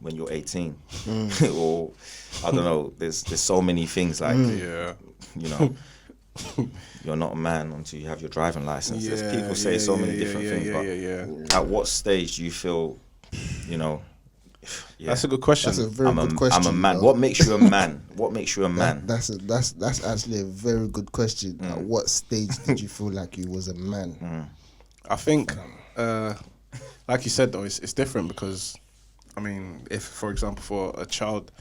when you're 18, or I don't know. There's so many things like you know. You're not a man until you have your driving license. People say so many different things, but at what stage do you feel, you know? That's a good question. That's a very good question. I'm a man. What makes you a man? What makes you a man? That's actually a very good question. At what stage did you feel like you was a man? I think, like you said though, it's different because, I mean, if for example for a child,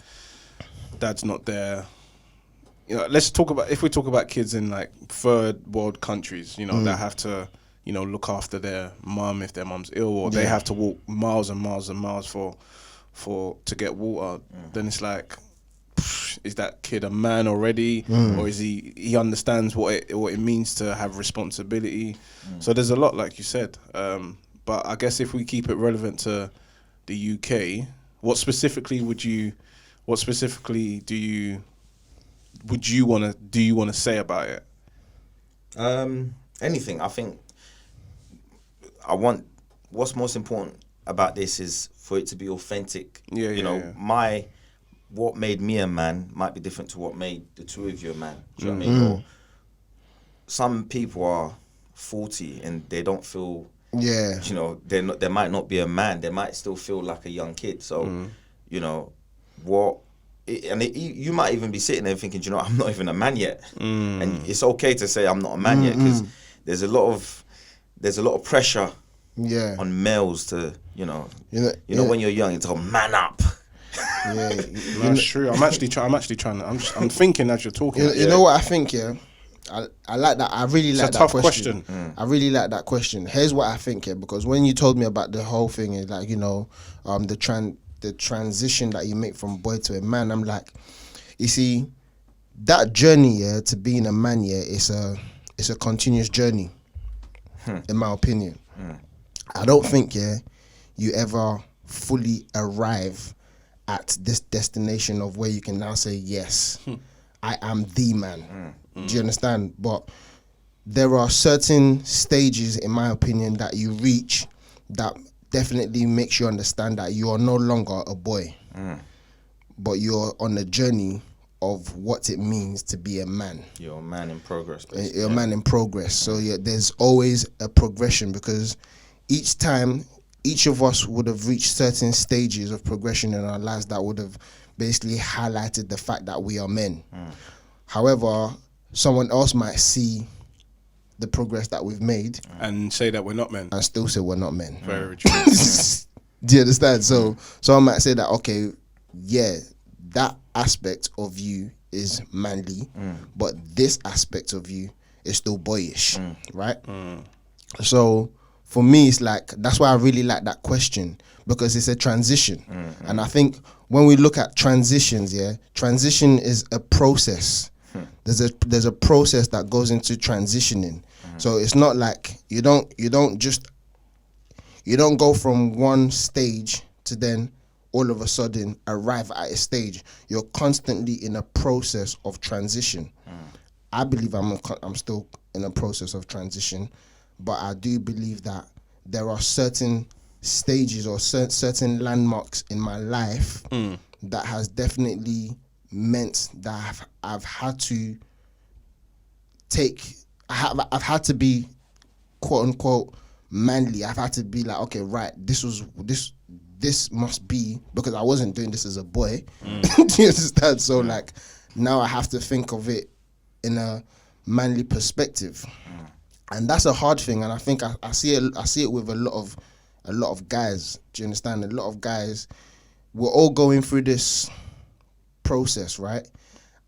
dad's not there. You know, if we talk about kids in like third world countries, you know, that have to, you know, look after their mum if their mum's ill, or they have to walk miles and miles and miles to get water. Then it's like, is that kid a man already, or is he understands what it means to have responsibility? So there's a lot, like you said. But I guess if we keep it relevant to the UK, what specifically do you want to say about it? Anything. I think what's most important about this is for it to be authentic. What made me a man might be different to what made the two of you a man. Do you know what I mean? Or some people are 40 and they don't feel, you know, they might not be a man. They might still feel like a young kid. So, you know, you might even be sitting there thinking, you know, I'm not even a man yet, and it's okay to say I'm not a man yet, because there's a lot of pressure on males to, you know when you're young, it's called man up. That's true. I'm actually trying to. I'm thinking as you're talking. You know what I think? I like that. I really like that tough question. I really like that question. Here's what I think. Because when you told me about the whole thing, is like, you know, the transition that you make from boy to a man, I'm like, you see, that journey to being a man, it's a continuous journey, in my opinion. I don't think you ever fully arrive at this destination of where you can now say, yes, I am the man. Do you understand? But there are certain stages, in my opinion, that you reach that definitely makes you understand that you are no longer a boy, but you're on a journey of what it means to be a man. You're a man in progress, basically. You're a man in progress. So there's always a progression, because each time, each of us would have reached certain stages of progression in our lives that would have basically highlighted the fact that we are men. However, someone else might see the progress that we've made and say that we're not men, and still say we're not men. Very true. Do you understand? So I might say that, okay, that aspect of you is manly, but this aspect of you is still boyish, right? So for me, it's like, that's why I really like that question, because it's a transition. And I think when we look at transitions, transition is a process. There's a process that goes into transitioning. So it's not like you don't go from one stage to then all of a sudden arrive at a stage. You're constantly in a process of transition. I believe I'm still in a process of transition, but I do believe that there are certain stages or certain landmarks in my life that has definitely meant that I've had to I've had to be quote unquote manly. I've had to be like, okay, right, this must be, because I wasn't doing this as a boy. Do you understand? So like, now I have to think of it in a manly perspective, and that's a hard thing. And I think I see it with a lot of guys. Do you understand? A lot of guys, we're all going through this process, right?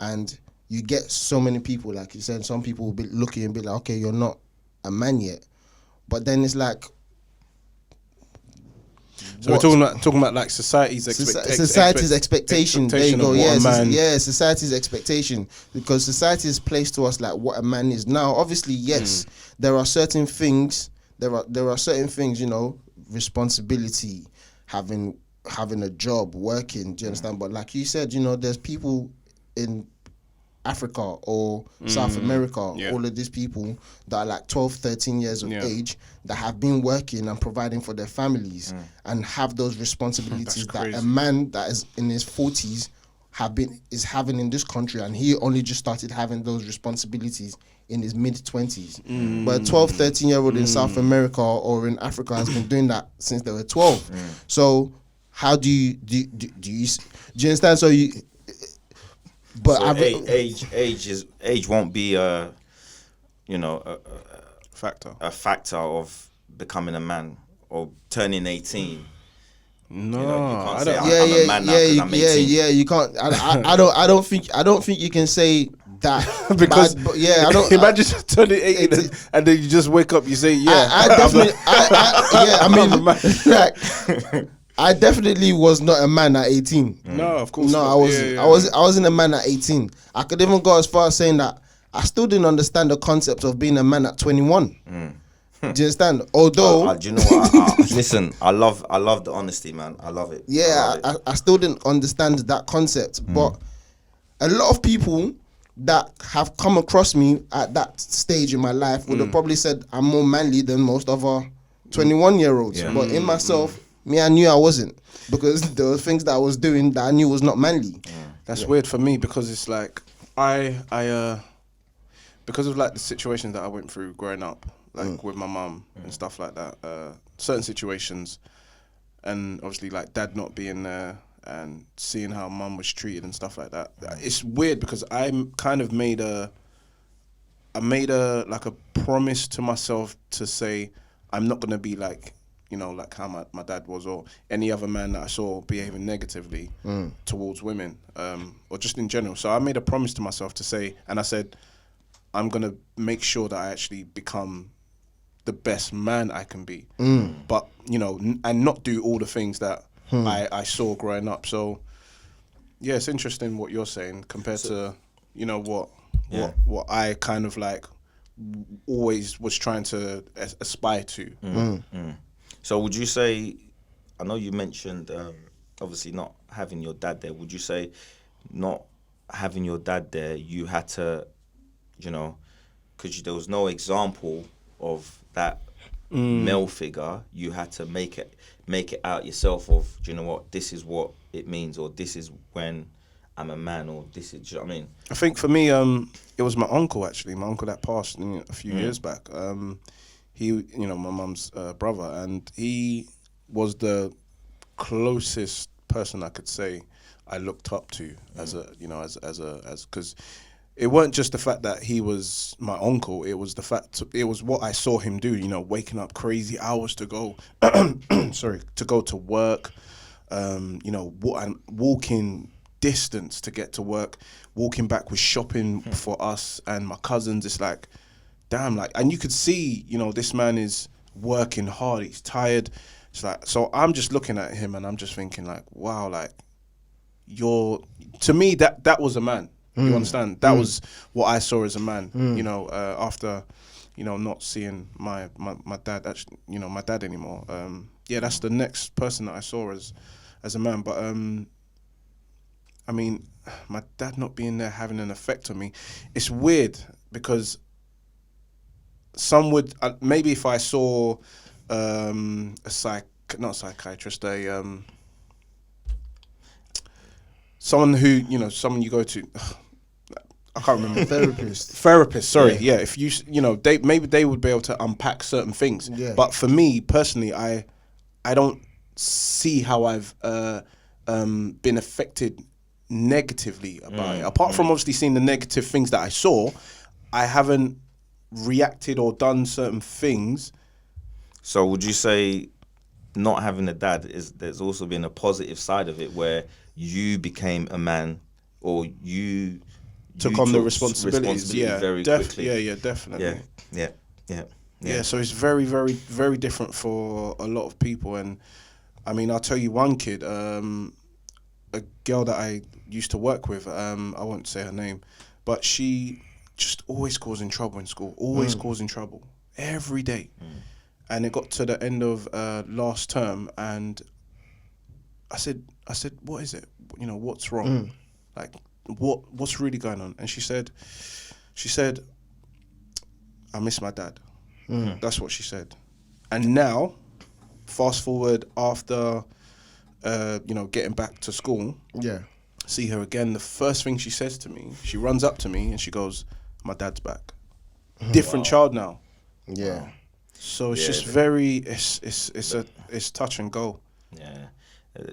And you get so many people, like you said, some people will be looking and be like, okay, you're not a man yet. But then it's like, so we're talking about like society's expectation. There you go. Yeah, Society's expectation, because society has placed to us like what a man is. Now, obviously, yes, there are certain things. There are certain things, you know, responsibility, having a job, working. Do you understand? But like you said, you know, there's people in Africa or South America, all of these people that are like 12, 13 years of age that have been working and providing for their families and have those responsibilities that a man that is in his 40s is having in this country, and he only just started having those responsibilities in his mid-20s. But a 12, 13-year-old in South America or in Africa has been doing that since they were 12. So how do you understand? So you, but so age won't be a factor of becoming a man or turning 18. No, you can't say I'm a man now 'cause I'm 18. You can't. I don't think you can say that because I don't imagine turning 18 and then you just wake up, you say, I definitely, I definitely was not a man at 18. No, of course. No, not. I wasn't a man at 18. I could even go as far as saying that I still didn't understand the concept of being a man at 21. Do you understand? Although, do you know what? Listen, I love the honesty, man. I love it. Yeah, I still didn't understand that concept. But a lot of people that have come across me at that stage in my life would have probably said I'm more manly than most other 21-year-olds. Yeah. But in myself, I knew I wasn't, because there were things that I was doing that I knew was not manly. That's weird for me, because it's like I because of like the situations that I went through growing up, like with my mum and stuff like that, certain situations, and obviously like dad not being there and seeing how mum was treated and stuff like that. It's weird because I kind of made a like a promise to myself to say I'm not gonna be like, like how my dad was, or any other man that I saw behaving negatively towards women, or just in general. So I made a promise to myself to say, and I said, I'm going to make sure that I actually become the best man I can be. But, and not do all the things that I saw growing up. So, yeah, it's interesting what you're saying compared to, what I kind of like always was trying to aspire to. So would you say, I know you mentioned obviously not having your dad there, would you say not having your dad there, you had to, because there was no example of that male figure, you had to make it out yourself of, do you know what, this is what it means, or this is when I'm a man, or this is, do you know what I mean? I think for me, it was my uncle actually, that passed a few years back. He, my mum's brother, and he was the closest person I could say I looked up to as because it weren't just the fact that he was my uncle. It was it was what I saw him do. Waking up crazy hours to go, to go to work. Walking distance to get to work, walking back with shopping for us and my cousins. It's like, damn, like, and you could see, this man is working hard, he's tired. It's like, so I'm just looking at him and I'm just thinking like, wow, like, to me, that was a man. You understand? That was what I saw as a man, after, not seeing my dad, actually, my dad anymore. That's the next person that I saw as a man. But, I mean, my dad not being there having an effect on me, it's weird because some would maybe if I saw not psychiatrist, someone who someone you go to, I can't remember. Therapist. Sorry, yeah. If they would be able to unpack certain things. Yeah. But for me personally, I don't see how I've been affected negatively about it. Apart from obviously seeing the negative things that I saw, I haven't reacted or done certain things. So would you say not having a dad there's also been a positive side of it where you became a man, or you took on the responsibilities very quickly? Yeah, definitely. Yeah. So it's very, very, very different for a lot of people. And I mean, I'll tell you one kid, a girl that I used to work with, I won't say her name, but she just always causing trouble in school, causing trouble every day. And it got to the end of last term, and I said, what is it? What's wrong? Like, what's really going on? And she said, I miss my dad. That's what she said. And now, fast forward after, getting back to school. Yeah. See her again. The first thing she says to me, she runs up to me and she goes, "My dad's back." Different child now. Yeah. Wow. So it's just very, it's touch and go. Yeah,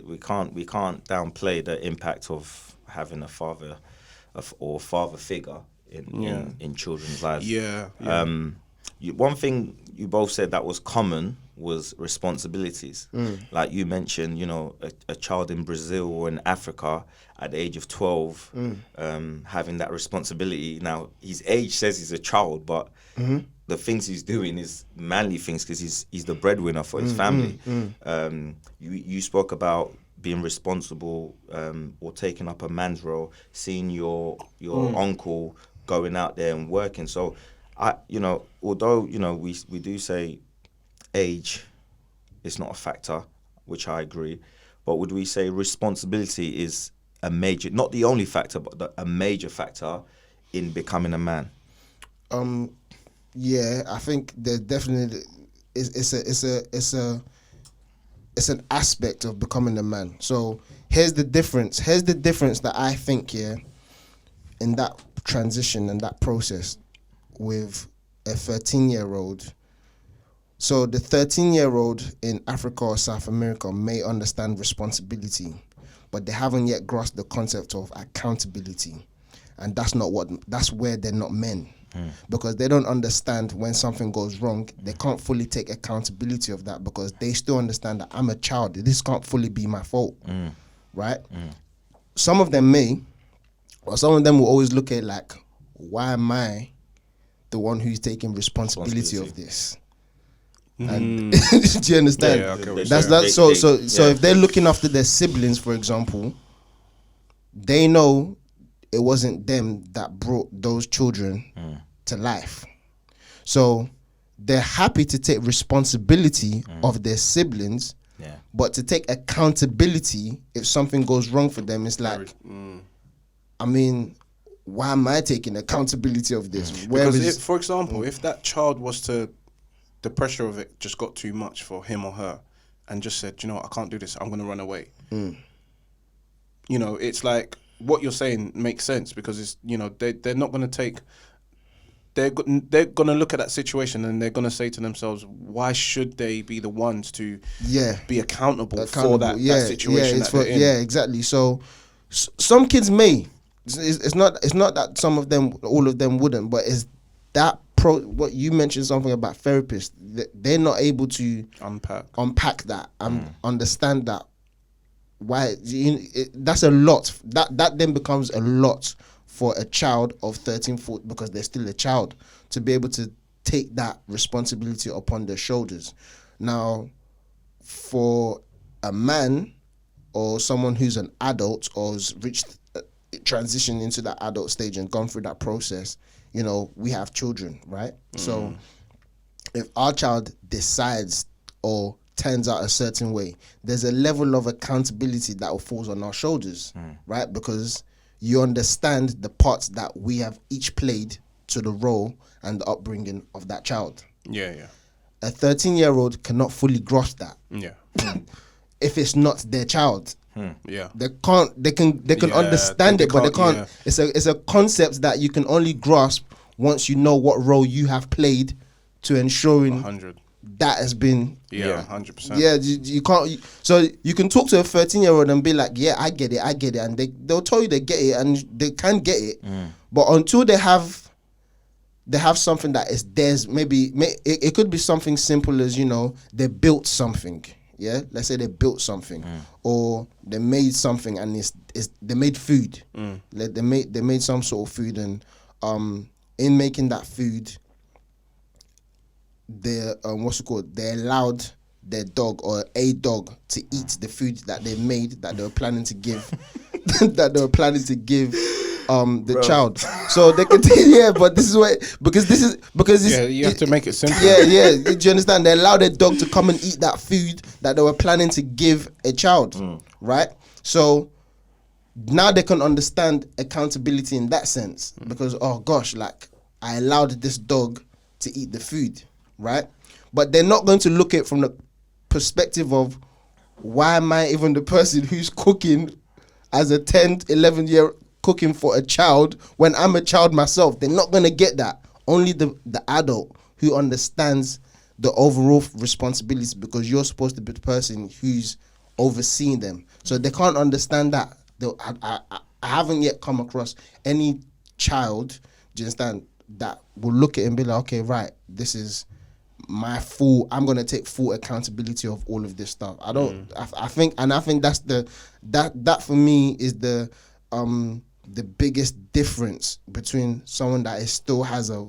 we can't downplay the impact of having a father, or father figure in children's lives. Yeah. One thing you both said that was common was responsibilities. Like you mentioned, a child in Brazil or in Africa at the age of 12, having that responsibility. Now, his age says he's a child, but the things he's doing is manly things because he's the breadwinner for his family. You spoke about being responsible or taking up a man's role, seeing your uncle going out there and working. So, although we do say age is not a factor, which I agree, but would we say responsibility is a major, not the only factor, but a major factor in becoming a man? Yeah, I think there definitely it's an aspect of becoming a man. So here's the difference. That I think in that transition and that process with a 13-year-old. So the 13-year-old in Africa or South America may understand responsibility, but they haven't yet grasped the concept of accountability. And that's where they're not men. Because they don't understand when something goes wrong. They can't fully take accountability of that because they still understand that I'm a child. This can't fully be my fault. Right? Some of them may, or some of them will always look at it like, why am I the one who's taking responsibility of this? And do you understand? Yeah, okay, That's so if they're looking after their siblings, for example, they know it wasn't them that brought those children to life. So they're happy to take responsibility of their siblings, but to take accountability if something goes wrong for them, it's like, I mean, why am I taking accountability of this? Because for example, if that child was to, the pressure of it just got too much for him or her and just said, I can't do this, I'm going to run away. It's like, what you're saying makes sense because it's, they're not going to take, they're going to look at that situation and they're going to say to themselves, why should they be the ones to be accountable for that situation that they're in? Yeah, exactly. So some kids may. It's not that some of them, all of them wouldn't, but it's that what you mentioned something about therapists, they're not able to unpack that and understand that. Why that's a lot. That then becomes a lot for a child of 13, 14, because they're still a child, to be able to take that responsibility upon their shoulders. Now, for a man or someone who's an adult or has reached transitioned into that adult stage and gone through that process, we have children, right? So if our child decides or turns out a certain way, there's a level of accountability that falls on our shoulders, right? Because you understand the parts that we have each played to the role and the upbringing of that child. Yeah. A 13-year-old cannot fully grasp that. Yeah. If it's not their child. Yeah. They can understand it, but they can't. Yeah. It's a concept that you can only grasp once you know what role you have played to ensuring 100. That has been 100%. Yeah, you can't. So you can talk to a 13-year-old and be like, "Yeah, I get it," and they'll tell you they get it and they can get it, but until they have something that is theirs, maybe it could be something simple as they built something. Yeah, let's say they built something, or they made something, and they made food. Like they made some sort of food, and in making that food, they allowed their dog or a dog to eat the food that they made that they were planning to give the child. So they continue, but this is why because you have to make it simple. Yeah. Do you understand? They allowed their dog to come and eat that food that they were planning to give a child, right? So now they can understand accountability in that sense because, oh gosh, like I allowed this dog to eat the food, right? But they're not going to look at it from the perspective of why am I even the person who's cooking as a 10, 11-year cooking for a child when I'm a child myself. They're not going to get that. Only the adult who understands the overall responsibility, because you're supposed to be the person who's overseeing them. So they can't understand that. I haven't yet come across any child, do you understand, that will look at it and be like, okay, right, this is my I'm gonna take full accountability of all of this stuff. I don't. I think that's that for me is the biggest difference between someone that still has a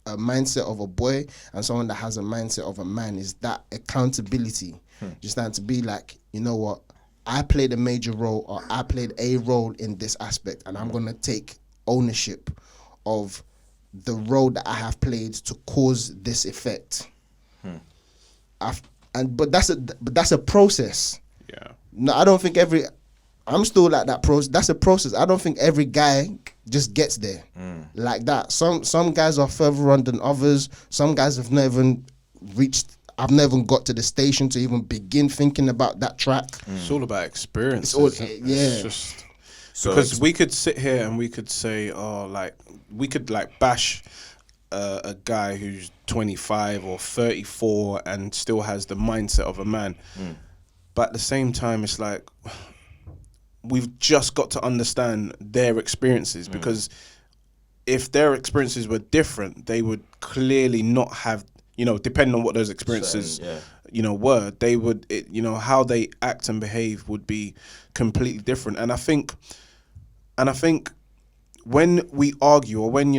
mindset of a boy and someone that has a mindset of a man, is that accountability. Just to be like, you know what, I played a major role, or I played a role in this aspect, and I'm gonna take ownership of the role that I have played to cause this effect. But that's a process. Yeah. No, I don't think I'm still like that process. That's a process. I don't think every guy just gets there like that. Some guys are further on than others. Some guys have never even I've never got to the station to even begin thinking about that track. It's all about experience. It's just because we could sit here and we could say, we could bash a guy who's 25 or 34 and still has the mindset of a man. But at the same time, it's like, we've just got to understand their experiences, because if their experiences were different, they would clearly not have, depending on what those experiences, were, they would, how they act and behave would be completely different. And I think when we argue, or when,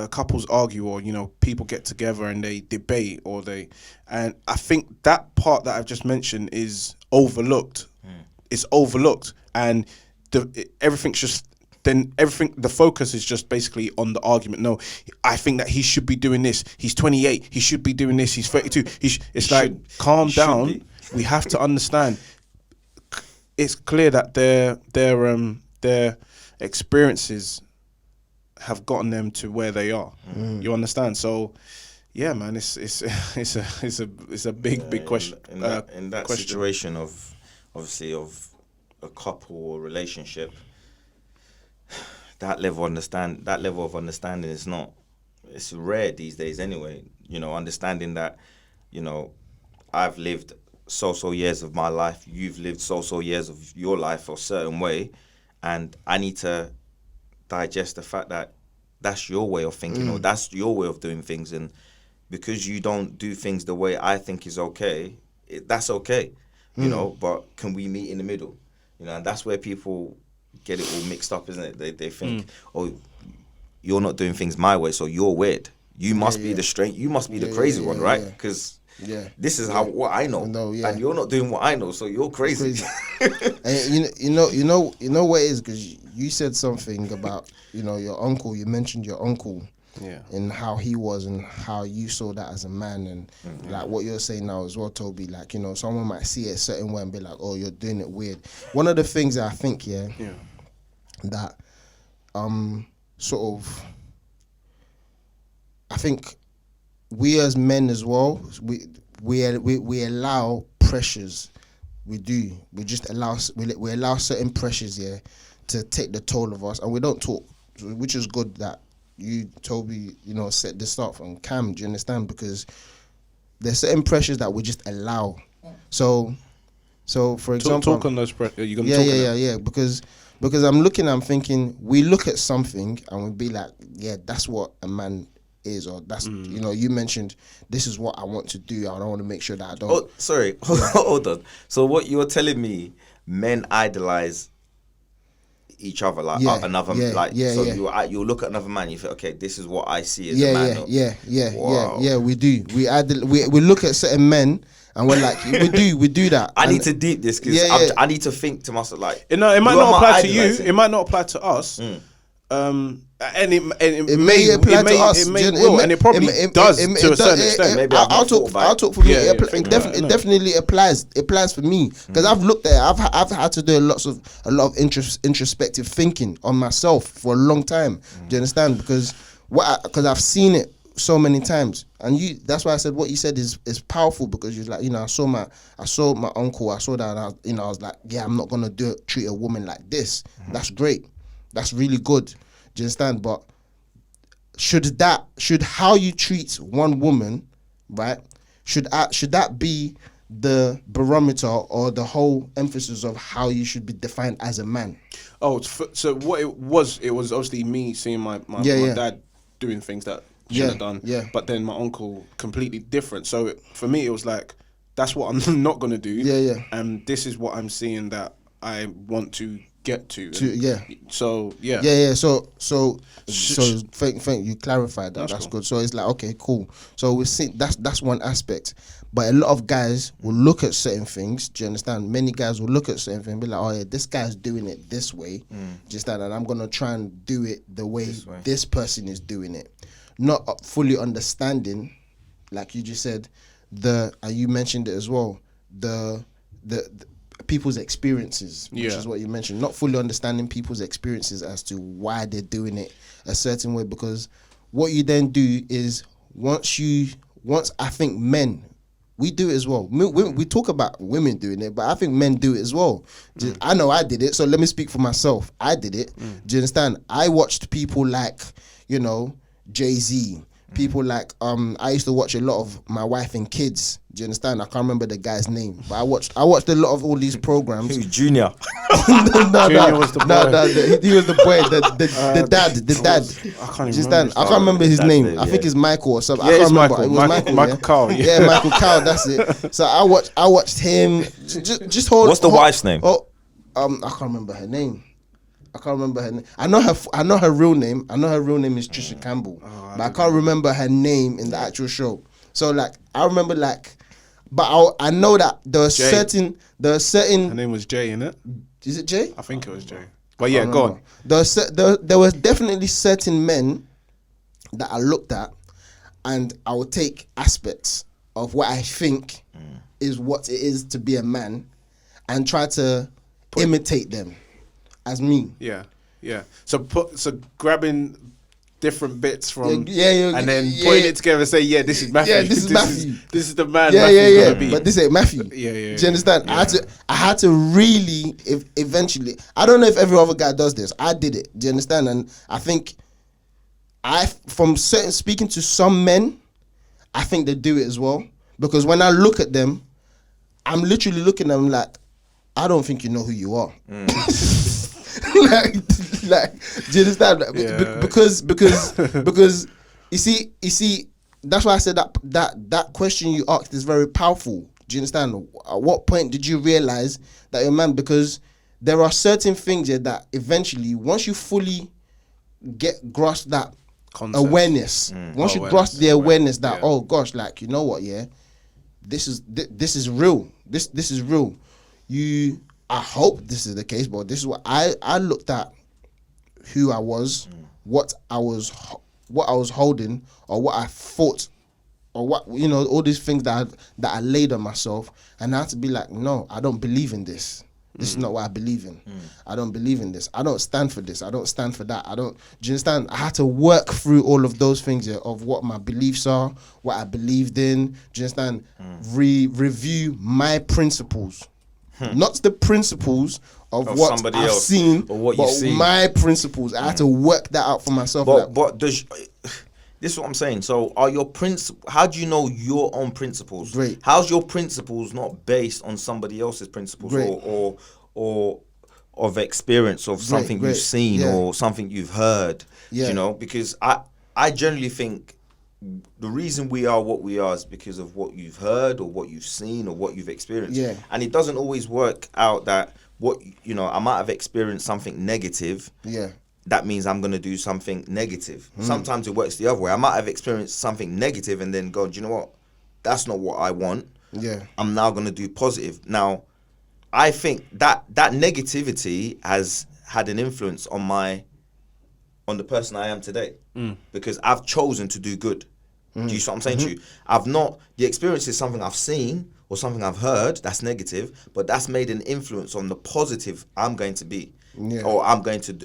couples argue, or, people get together and they debate, and I think that part that I've just mentioned is overlooked. It's overlooked, and everything's just, the focus is just basically on the argument. No, I think that he should be doing this. He's 28. He should be doing this. He's 32. Calm down. We have to understand. It's clear that their experiences have gotten them to where they are. You understand? So, yeah, man, it's a big question. In that situation of obviously of a couple or relationship, that level of understanding is not, it's rare these days anyway. Understanding that, I've lived so years of my life, you've lived so years of your life a certain way, and I need to digest the fact that that's your way of thinking, or that's your way of doing things, and because you don't do things the way I think is okay, that's okay. But can we meet in the middle? And that's where people get it all mixed up, isn't it? They think, oh, you're not doing things my way, so you're weird. You must be the strange. You must be the crazy one, right? Because this is what I know, and you're not doing what I know, so you're crazy. And you know what it is, because you said something about your uncle. You mentioned your uncle. And how he was and how you saw that as a man, and like what you're saying now as well, Toby, like, someone might see it a certain way and be like, oh, you're doing it weird. One of the things that I think, that I think we as men as well, we allow pressures. We just allow certain pressures to take the toll of us, and we don't talk, which is good that you, Toby, set this up, and Cam, do you understand? Because there's certain pressures that we just allow. So for example, talk on those pressures. You're gonna talk yeah. Because I'm thinking, we look at something and we be like, yeah, that's what a man is, or that's you mentioned, this is what I want to do. I don't want to make sure that I don't. Oh, sorry, hold on. So what you're telling me, men idolize each other, you'll look at another man, you think, okay, this is what I see as a man. Yeah, we do. We look at certain men and we're like, we do that. I need to deep this, because I need to think to myself, like, it might not apply to you, it might not apply to us, and And it may apply to us. And it probably does to a certain extent. Maybe I'll talk for me. Yeah, It definitely applies. It applies for me because I've looked at it. I've had to do a lot of introspective thinking on myself for a long time. Do you understand? Because I've seen it so many times, and that's why I said what you said is powerful, because you're like, I saw my uncle, I saw that, and I was like, yeah, I'm not gonna treat a woman like this. That's great, that's really good. Do you understand? But should how you treat one woman, right? Should that be the barometer or the whole emphasis of how you should be defined as a man? Oh, so what it was obviously me seeing my dad doing things that should have done. Yeah. But then my uncle completely different. So for me, it was like, that's what I'm not gonna do. Yeah. And this is what I'm seeing that I want to get to. So yeah. Yeah. So thank you clarified that. That's cool. Good. So it's like, okay, cool. So we see that's one aspect. But a lot of guys will look at certain things. Do you understand? Many guys will look at certain things and be like, oh yeah, this guy's doing it this way. Just that, and I'm gonna try and do it the way this person is doing it. Not fully understanding, like you just said, and you mentioned it as well, the people's experiences, which is what you mentioned. Not fully understanding people's experiences as to why they're doing it a certain way, because what you then do is once I think men, we do it as well. We talk about women doing it, but I think men do it as well. I know I did it, so let me speak for myself. I did it. Do you understand? I watched people like, Jay-Z, people like I used to watch a lot of My Wife and Kids. Do you understand? I can't remember the guy's name, but I watched a lot of all these programs. Junior. Junior was the boy. He was the boy. The dad. I can't remember his name. I think it's Michael or something. Yeah, I can't remember. Michael. It was Michael. Michael Cowell. Yeah, Michael Cowell. That's it. So I watched him. Just hold. What's the wife's name? Oh, I can't remember her name. I know her real name. I know her real name is Trisha Campbell, but I can't remember her name in the actual show. So like, I remember like, but I know that there are certain. Her name was Jay, innit? Is it Jay? I think it was Jay. But yeah, go on. There was definitely certain men that I looked at, and I would take aspects of what I think is what it is to be a man, and try to imitate them as me. Yeah. So grabbing different bits from and then putting it together and say, yeah, this is Matthew. Yeah, this is Matthew. This is the man. Yeah. Gonna be. But this ain't Matthew. Yeah. Do you understand? Yeah. I had to really eventually. I don't know if every other guy does this. I did it. Do you understand? And I think speaking to some men, I think they do it as well, because when I look at them, I'm literally looking at them like, I don't think you know who you are. like, do you understand? Yeah. Because you see, that's why I said that question you asked is very powerful. Do you understand? At what point did you realize that you're a man? Because there are certain things here that eventually, once you fully grasp that concept, awareness, once you grasp the awareness that, oh gosh, like, you know what, this is real. This is real. I hope this is the case, but this is what I looked at, who I was, what I was holding, or what I thought, or what, all these things that I laid on myself, and I had to be like, no, I don't believe in this. This is not what I believe in. I don't believe in this. I don't stand for this. I don't stand for that. Do you understand? I had to work through all of those things of what my beliefs are, what I believed in. Do you understand? Review my principles. Not the principles of what I've else, seen, or what but my principles. I had to work that out for myself. But this is what I'm saying. So are your how do you know your own principles? Great. How's your principles not based on somebody else's principles? Great. or of experience of something you've seen or something you've heard? Because I generally think the reason we are what we are is because of what you've heard or what you've seen or what you've experienced. Yeah. And it doesn't always work out that I might have experienced something negative. Yeah. That means I'm going to do something negative. Sometimes it works the other way. I might have experienced something negative and then go, do you know what? That's not what I want. Yeah. I'm now going to do positive. Now, I think that negativity has had an influence on my on the person I am today because I've chosen to do good. Do you see what I'm saying to you? I've not, the experience is something I've seen or something I've heard that's negative, but that's made an influence on the positive I'm going to be or I'm going to do.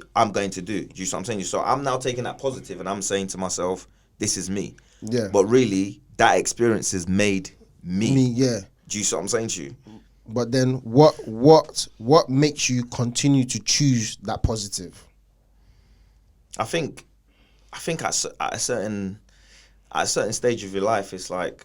Do you see what I'm saying? So I'm now taking that positive and I'm saying to myself, this is me. Yeah. But really, that experience has made me. Yeah. Do you see what I'm saying to you? But then what makes you continue to choose that positive? I think at a certain stage of your life, it's like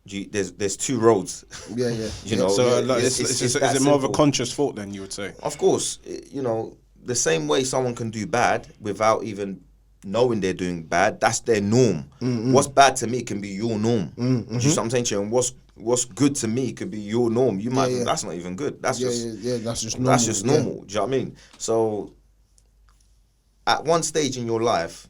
there's two roads. Yeah. You know, So it's is it more of a conscious thought then, you would say? Of course, you know, the same way someone can do bad without even knowing they're doing bad, that's their norm. What's bad to me can be your norm. Do you see what I'm saying to you? And what's good to me could be your norm. You might think that's not even good. That's that's just normal. That's just normal. Do you know what I mean? So at one stage in your life,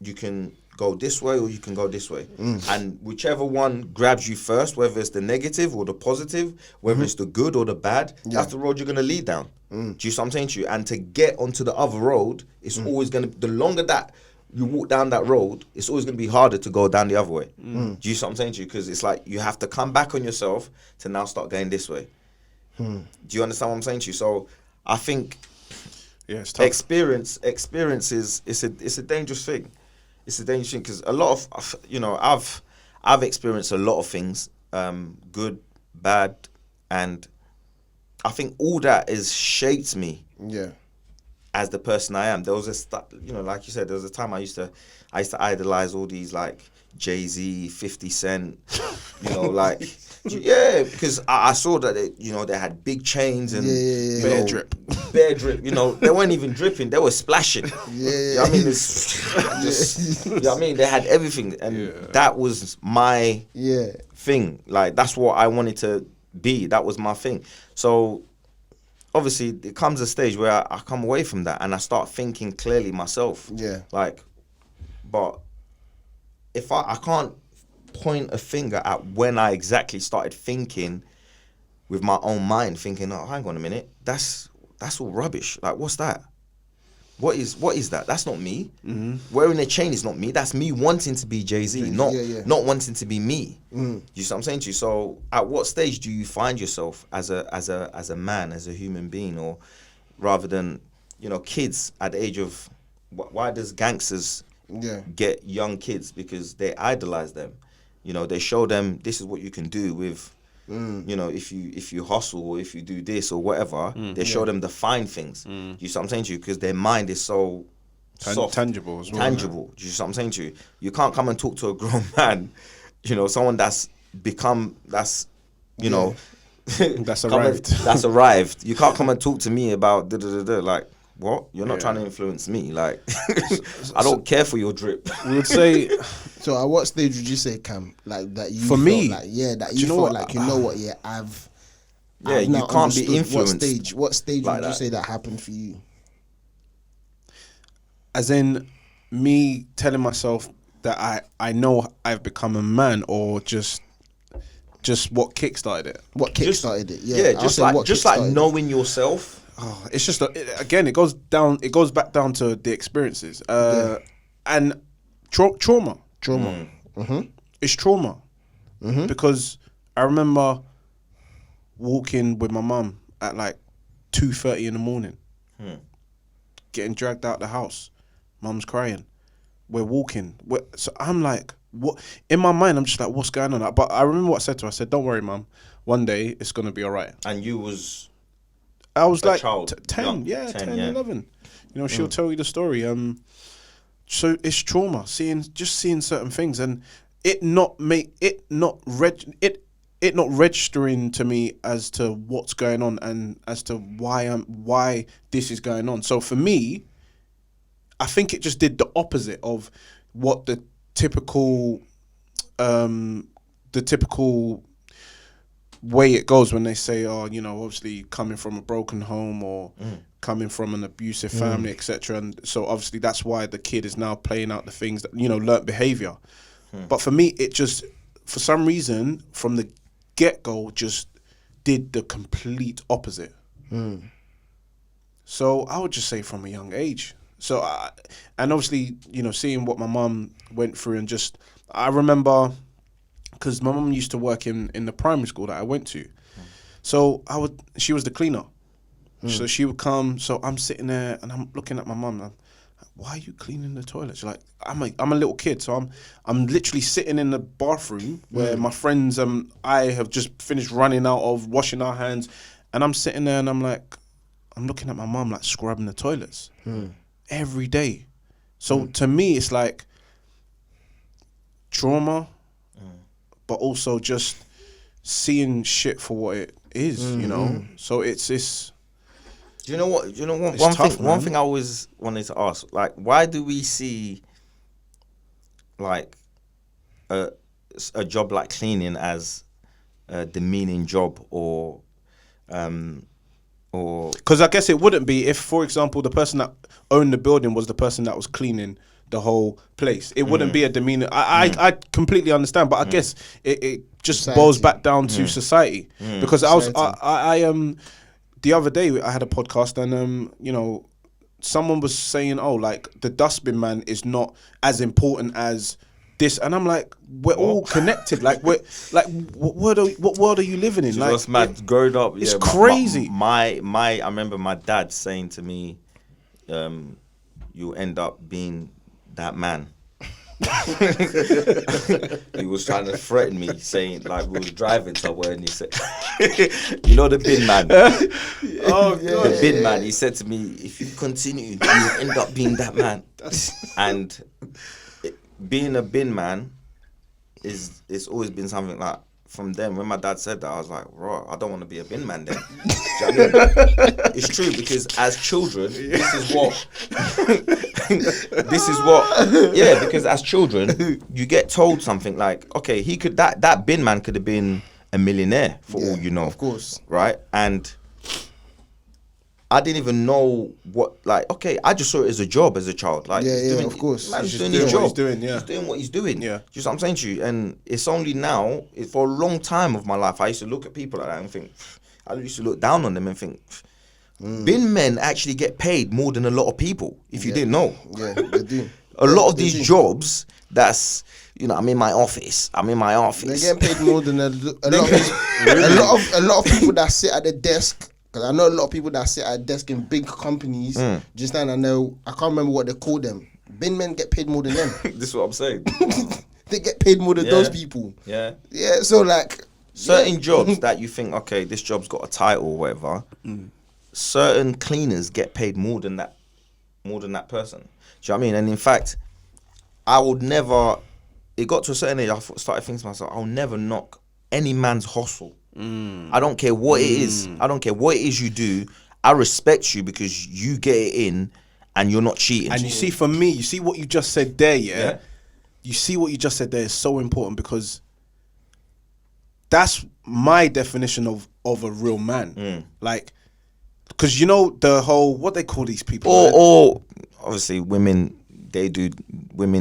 you can go this way or you can go this way. And whichever one grabs you first, whether it's the negative or the positive, whether it's the good or the bad, that's the road you're going to lead down. Do you see what I'm saying to you? And to get onto the other road, it's always going to, the longer that you walk down that road, it's always going to be harder to go down the other way. Do you see what I'm saying to you? Because it's like you have to come back on yourself to now start going this way. Do you understand what I'm saying to you? So I think it's tough. experience is it's a dangerous thing. It's a dangerous thing because a lot of, you know, I've experienced a lot of things, good, bad, and I think all that has shaped me. Yeah. As the person I am. There was you know, like you said, there was a time I used to idolize all these like Jay-Z, 50 Cent, you know, like because I saw that they had big chains and bear drip, you know, they weren't even dripping, they were splashing. You know what I mean? It's you know what I mean? They had everything, and that was my thing. Like that's what I wanted to be. That was my thing. So obviously, it comes a stage where I come away from that and I start thinking clearly myself. Yeah. Like, but if I can't point a finger at when I exactly started thinking with my own mind, thinking, oh, hang on a minute, that's all rubbish. Like, what's that? What is that? That's not me. Wearing a chain is not me. That's me wanting to be Jay-Z, not wanting to be me. You see what I'm saying to you? So, at what stage do you find yourself as a man, as a human being, or rather than, you know, kids at the age of, why does gangsters get young kids? Because they idolize them. You know, they show them this is what you can do with. You know, if you hustle or if you do this or whatever, they show them the fine things. You see what I'm saying to you? Because their mind is so soft, tangible as well. Tangible. Do you see what I'm saying to you? You can't come and talk to a grown man, you know, someone that's you know, that's arrived. That's arrived. You can't come and talk to me about like. What? You're not trying to influence me. Like, I don't care for your drip. We would say. So, at what stage would you say, Cam, like that you? For me, like, that you felt like you know what? Yeah, I've you can't be influenced. What stage like would you say that happened for you? As in, me telling myself that I know I've become a man, or just what kickstarted it. What kickstarted it? Yeah, just like knowing yourself. Oh, it's just again, it goes back down to the experiences, and trauma. It's trauma because I remember walking with my mum at like 2:30 in the morning, getting dragged out the house. Mum's crying. We're walking. So I'm like, what? In my mind, I'm just like, what's going on? But I remember what I said to her. I said, "Don't worry, Mum. One day it's gonna be all right." And you was. I was like child, 10, 10, 11. You know, she'll tell you the story. So it's trauma, seeing certain things, and it not registering to me as to what's going on and as to why this is going on. So for me, I think it just did the opposite of what the typical way it goes when they say, oh, you know, obviously coming from a broken home or coming from an abusive family, etc. And so obviously that's why the kid is now playing out the things that, you know, learnt behavior. But for me, it just, for some reason, from the get-go, just did the complete opposite. So I would just say from a young age, So, and obviously, seeing what my mum went through, and just, I remember, because my mum used to work in the primary school that I went to. So she was the cleaner. So she would come, so I'm sitting there and I'm looking at my mum. I'm, why are you cleaning the toilets? Like, I'm a little kid, so I'm literally sitting in the bathroom where my friends I have just finished running out of washing our hands, and I'm sitting there and I'm looking at my mum like scrubbing the toilets every day. So to me, it's like trauma, but also just seeing shit for what it is, So it's. Do you know what? One thing I always wanted to ask, like, why do we see like a job like cleaning as a demeaning job, or because I guess it wouldn't be if, for example, the person that owned the building was the person that was cleaning the whole place. It wouldn't be a demeaning. I completely understand, but I guess it just boils back down to society, because I the other day I had a podcast and someone was saying, oh, like the dustbin man is not as important as this, and I'm like, we're all connected. Like, we're like, what world are you living in? Like, what's mad? Growing up, it's crazy. I remember my dad saying to me, "You end up being that man." He was trying to threaten me, saying, like, we was driving somewhere and he said, you know the bin man? The bin man, he said to me, if you continue, you will end up being that man. And being a bin man it's always been something like, from them, when my dad said that, I was like, right, I don't want to be a bin man then. Do you know what I mean? It's true, because as children, this is what, because as children, you get told something like, okay, that bin man could have been a millionaire for all you know. Of course. Right? And I didn't even know what, like, okay, I just saw it as a job as a child. Like, of course. He's doing his job. He's doing what he's doing. Yeah. Just what I'm saying to you. And it's only now, for a long time of my life, I used to look at people like that and think, I used to look down on them and think, bin men actually get paid more than a lot of people, if you didn't know. Yeah, they do. A lot of these jobs, that's, I'm in my office. They're getting paid more than a lot of people that sit at the desk. Because I know a lot of people that sit at a desk in big companies. Just then, I can't remember what they call them. Bin men get paid more than them. This is what I'm saying. They get paid more than those people. Yeah. Yeah, so like, certain jobs that you think, okay, this job's got a title or whatever, certain cleaners get paid more than that person. Do you know what I mean? And in fact, I would never, it got to a certain age, I started thinking to myself, I'll never knock any man's hustle. I don't care what it is. I don't care what it is you do. I respect you because you get it in and you're not cheating. And you see, for me, you see what you just said there, yeah? You see what you just said there is so important, because that's my definition of a real man. Like, because the whole, what they call these people. Or obviously women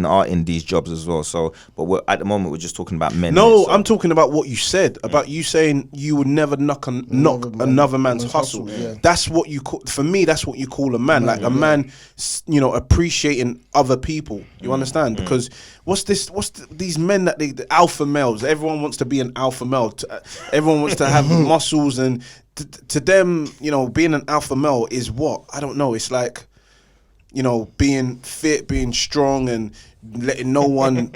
are in these jobs as well. So, but at the moment we're just talking about men. No, I'm talking about what you said about you saying you would never knock another man's hustle. Yeah. That's what you call, for me. That's what you call a man. Like a man, appreciating other people. You understand? Because what's these men that the alpha males? Everyone wants to be an alpha male. Everyone wants to have muscles, and to them, being an alpha male is what? I don't know. It's like, being fit, being strong, and letting no one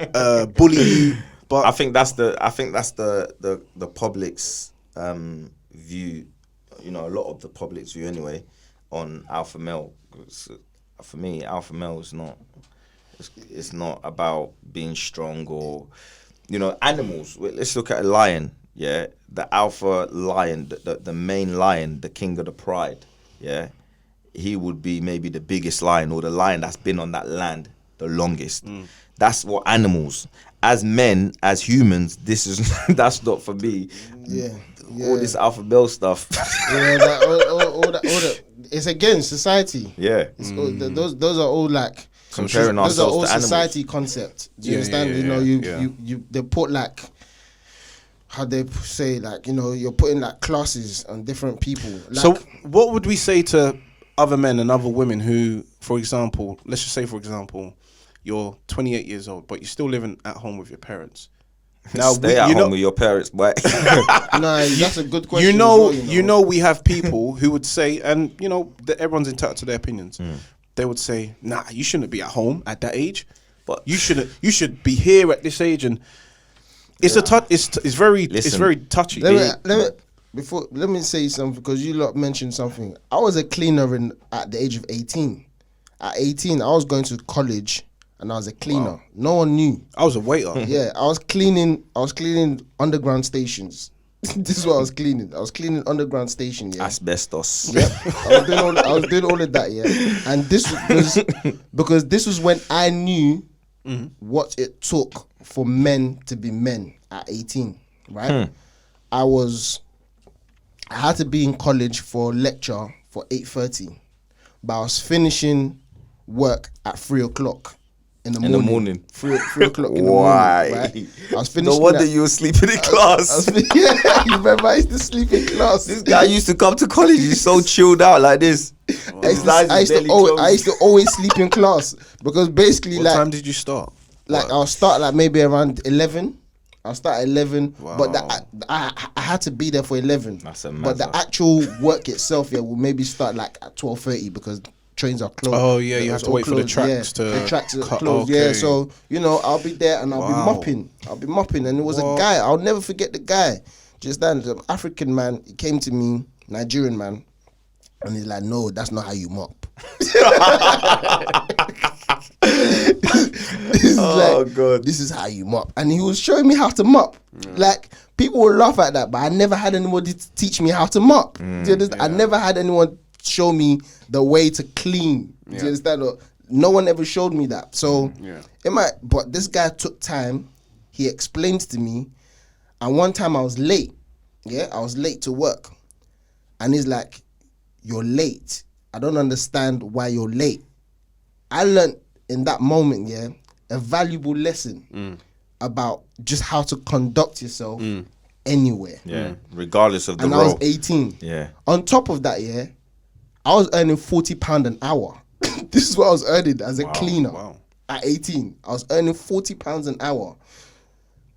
bully you. But I think that's the public's view. A lot of the public's view anyway on alpha male. For me, alpha male is not. It's not about being strong or, animals. Let's look at a lion. Yeah, the alpha lion, the main lion, the king of the pride. Yeah. He would be maybe the biggest lion, or the lion that's been on that land the longest. That's what animals. As men, as humans, that's not for me. Yeah. All this alpha male stuff. all that. It's against society. Yeah. Those are all like comparing ourselves those are all to animals. Society concept. Do you understand? You they put like, how they say, like, you're putting like classes on different people. Like, so what would we say to other men and other women who, for example, let's just say, for example, you're 28 years old, but you're still living at home with your parents. Now stay at home with your parents, boy. Nah, that's a good question. You know, we have people who would say, and everyone's entitled to their opinions. They would say, "Nah, you shouldn't be at home at that age. But you should be here at this age." And it's it's very touchy. Let me say something, because you lot mentioned something. I was a cleaner at the age of 18. At 18, I was going to college. And I was a cleaner. Wow. No one knew. I was a waiter. Yeah, I was cleaning underground stations. This is what I was cleaning. I was cleaning underground station. Yeah, asbestos. Yep. I was doing all of that. Yeah, and this was because this was when I knew what it took for men to be men at 18. Right. I had to be in college for lecture for 8:30, but I was finishing work at 3:00. In the morning. 3 o'clock in the morning. Right? I was finishing. No wonder you were sleeping in class. Yeah, you remember I used to sleep in class. This guy used to come to college. He's so chilled out like this. I used to always sleep in class, because basically, what time did you start? Like I'll start like maybe around 11. I'll start at 11, but I had to be there for 11. That's a but the actual work itself, will maybe start like at 12:30, because trains are closed. Oh yeah, you have to wait for the tracks to. The tracks are closed. Okay. Yeah, so I'll be there and I'll be mopping. And it was a guy. I'll never forget the guy. Just then, an African man. He came to me, Nigerian man, and he's like, "No, that's not how you mop." God! This is how you mop, and he was showing me how to mop. Like, people would laugh at that, but I never had anybody to teach me how to mop. Do you understand? I never had anyone show me the way to clean. Do you understand? No one ever showed me that. So but this guy took time. He explained to me, and one time I was late. Yeah, I was late to work, and he's like, "You're late. I don't understand why you're late." I learned in that moment, a valuable lesson about just how to conduct yourself anywhere. Yeah, regardless of the role. And I was 18. Yeah. On top of that, I was earning £40 an hour. This is what I was earning as a cleaner. Wow. At 18, I was earning £40 an hour.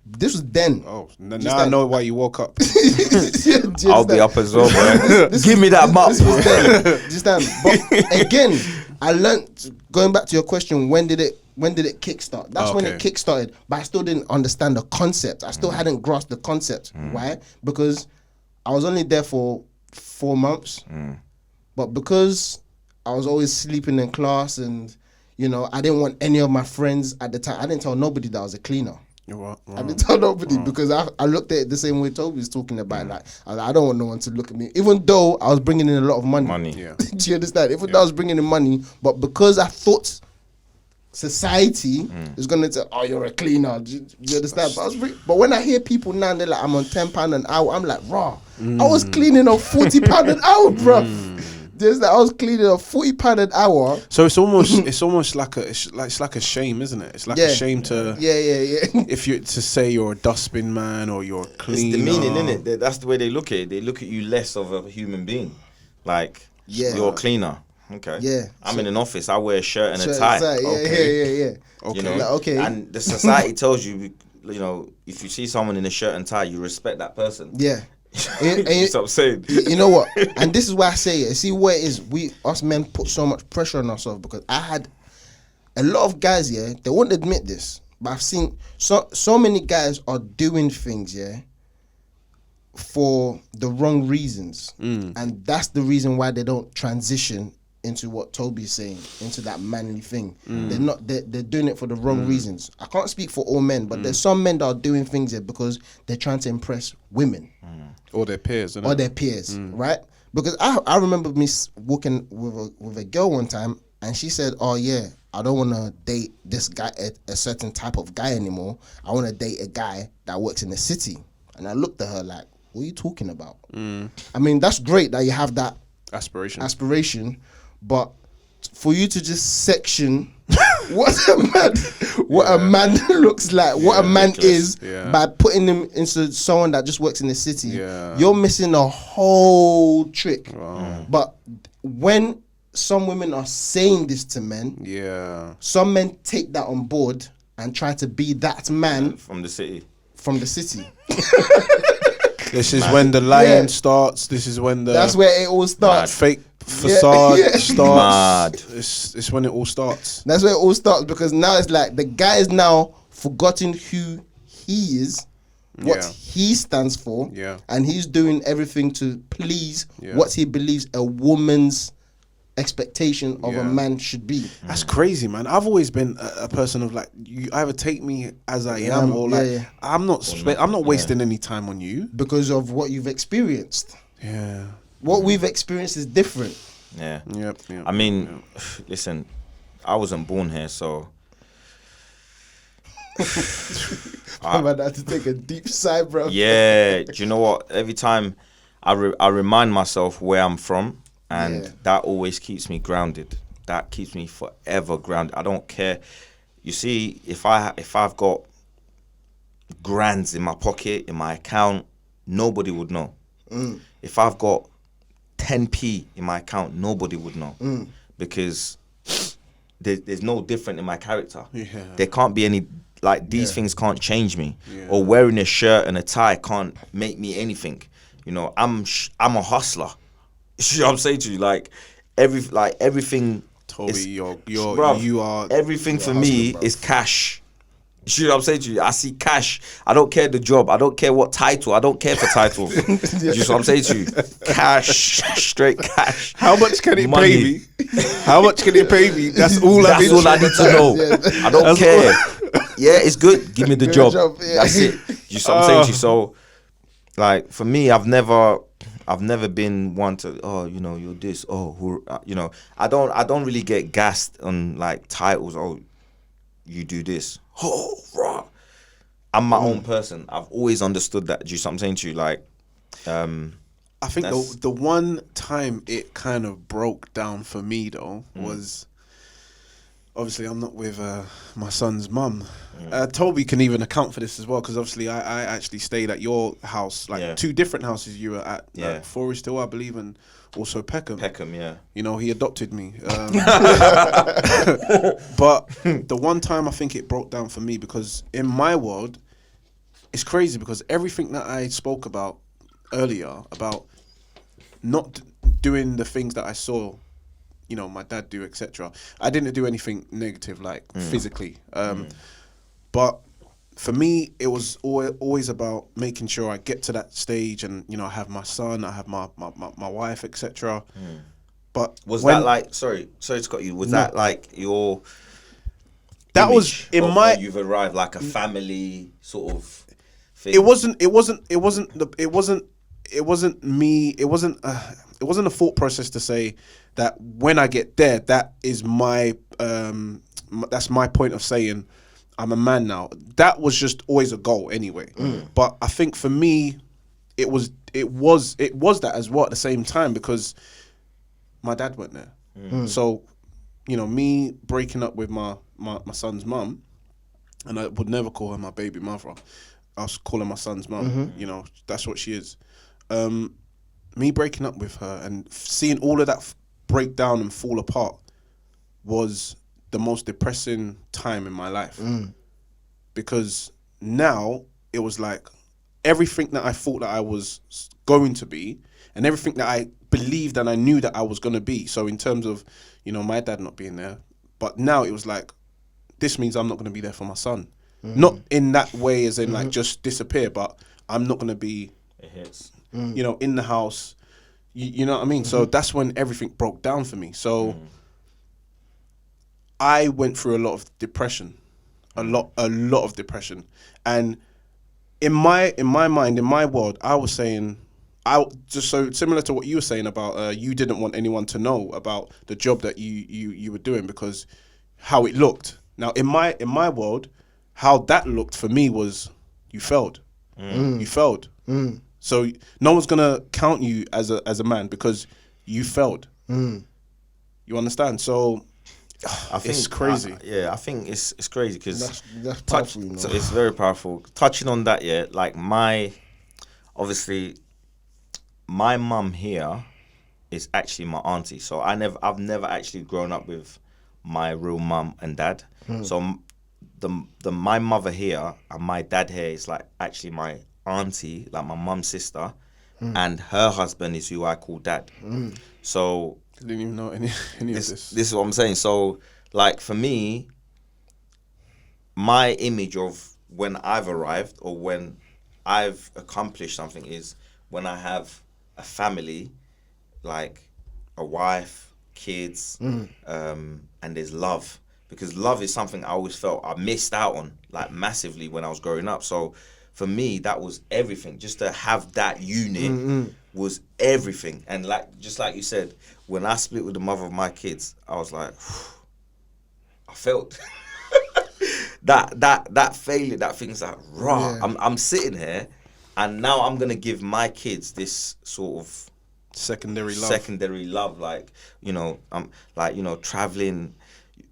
This was then. Oh, now I know why you woke up. I'll be up as well, man. Give me that mop. This was then. Just then. But again, I learned, going back to your question, when did it kickstart? That's when it kickstarted, but I still didn't understand the concept. I still hadn't grasped the concept. Why? Because I was only there for 4 months. But because I was always sleeping in class, and I didn't want any of my friends at the time. I didn't tell nobody that I was a cleaner. I didn't tell nobody because I looked at it the same way Toby was talking about. Like, I don't want no one to look at me, even though I was bringing in a lot of money. Yeah. Do you understand? Even though I was bringing in money, but because I thought society is gonna say, "Oh, you're a cleaner." Do you understand? But when I hear people now, they're like, "I'm on £10 an hour." I'm like, "Raw, I was cleaning on £40 an hour, bro." I was cleaning on £40 an hour. So it's almost like a shame, isn't it? It's like a shame to if you to say you're a dustbin man or you're a cleaner. It's demeaning, isn't it? That's the way they look at it. They look at you less of a human being. Like, you're a cleaner. Okay. Yeah. I'm in an office. I wear a shirt and a tie. Yeah. Okay. Okay. And the society tells you, if you see someone in a shirt and tie, you respect that person. Yeah. That's what I'm saying. You know what? And this is why I say it. See where it is. Us men put so much pressure on ourselves, because I had a lot of guys. They won't admit this, but I've seen so many guys are doing things. For the wrong reasons, and that's the reason why they don't transition into what Toby's saying, into that manly thing. They're doing it for the wrong reasons. I can't speak for all men, but there's some men that are doing things because they're trying to impress women. Or their peers. Right? Because I remember me walking with a girl one time, and she said, "Oh yeah, I don't want to date this guy, a certain type of guy anymore. I want to date a guy that works in the city." And I looked at her like, "What are you talking about?" I mean, that's great that you have that aspiration, but for you to just section what a man looks like, what a man is, by putting him into someone that just works in the city, you're missing a whole trick. But when some women are saying this to men, some men take that on board and try to be that man from the city. This is when the lying starts. This is when that's where it all starts. Fake facade starts. Mad. It's when it all starts. That's where it all starts, because now it's like the guy is now forgotten who he is, what he stands for, and he's doing everything to please what he believes a woman's expectation of a man should be. That's crazy, man. I've always been a person of like, you either take me as I am or like I'm not wasting any time on you because of what you've experienced. What we've experienced is different. Yep. I mean, listen, I wasn't born here, so I'm about to take a deep sigh, bro. Yeah, do you know what? Every time I remind myself where I'm from, and that always keeps me grounded. That keeps me forever grounded. I don't care. You see, if I've got grands in my pocket, in my account, nobody would know. If I've got 10p in my account, nobody would know. Because there's no different in my character. There can't be any, like, these things can't change me. Or wearing a shirt and a tie can't make me anything. You know, I'm a hustler. You know what I'm saying to you? Like everything. Toby, you are everything for me, bro. Is cash. You know what I'm saying to you? I see cash. I don't care the job. I don't care what title. I don't care for titles. You know what I'm saying to you? Cash, straight cash. How much can it pay me? How much can it pay me? That's all I need to know. I don't care. Yeah, it's good. Give me the job. That's it. You know what I'm saying to you? So, like, for me, I've never been one to, you know, you're this, you know, I don't really get gassed on like titles. Oh, you do this. Oh, rah. I'm my own person. I've always understood that. Do you know what I'm saying to you? Like, I think the one time it kind of broke down for me though was, obviously I'm not with my son's mum. Toby can even account for this as well, because obviously I actually stayed at your house, like two different houses you were at, Forest Hill, I believe, and also Peckham. You know, he adopted me. But the one time I think it broke down for me, because in my world, it's crazy, because everything that I spoke about earlier, about not doing the things that I saw, you know, my dad do, etc. I didn't do anything negative, like physically. But for me, it was always about making sure I get to that stage, and you know, I have my son, I have my wife, etc. But was that like sorry to cut you? Was that like your? That was in my. You've arrived like a family sort of thing. It wasn't me. It wasn't a thought process to say that when I get there, that is my that's my point of saying I'm a man now. That was just always a goal anyway. But I think for me, it was that as well at the same time, because my dad went there. So, you know, me breaking up with my son's mum, and I would never call her my baby mother. I was calling my son's mum. You know, that's what she is. Me breaking up with her and seeing all of that break down and fall apart was the most depressing time in my life. Because now it was like everything that I thought that I was going to be, and everything that I believed and I knew that I was going to be. So in terms of, you know, my dad not being there, but now it was like, this means I'm not going to be there for my son. Not in that way as in like just disappear, but I'm not going to be, you know, in the house. You know what I mean? So that's when everything broke down for me. So I went through a lot of depression, a lot of depression. And in my mind, in my world, I was saying, just so similar to what you were saying about you didn't want anyone to know about the job that you were doing because how it looked. Now in my world, how that looked for me was you failed. You failed. So no one's gonna count you as a man because you failed. You understand? So I think it's crazy. I think it's crazy because that's powerful. You know? So it's very powerful. Touching on that, like obviously my mum here is actually my auntie. So I've never actually grown up with my real mum and dad. So my mother here and my dad here is like actually my auntie, like my mum's sister, and her husband is who I call dad. So I didn't even know any of this. This is what I'm saying. So like for me, my image of when I've arrived or when I've accomplished something is when I have a family, like a wife, kids, and there's love. Because love is something I always felt I missed out on, like massively when I was growing up. So for me, that was everything. Just to have that unit was everything. And like just like you said, when I split with the mother of my kids, I was like, I felt that failure, that thing's like raw. Yeah. I'm sitting here, and now I'm gonna give my kids this sort of secondary love, like I'm like traveling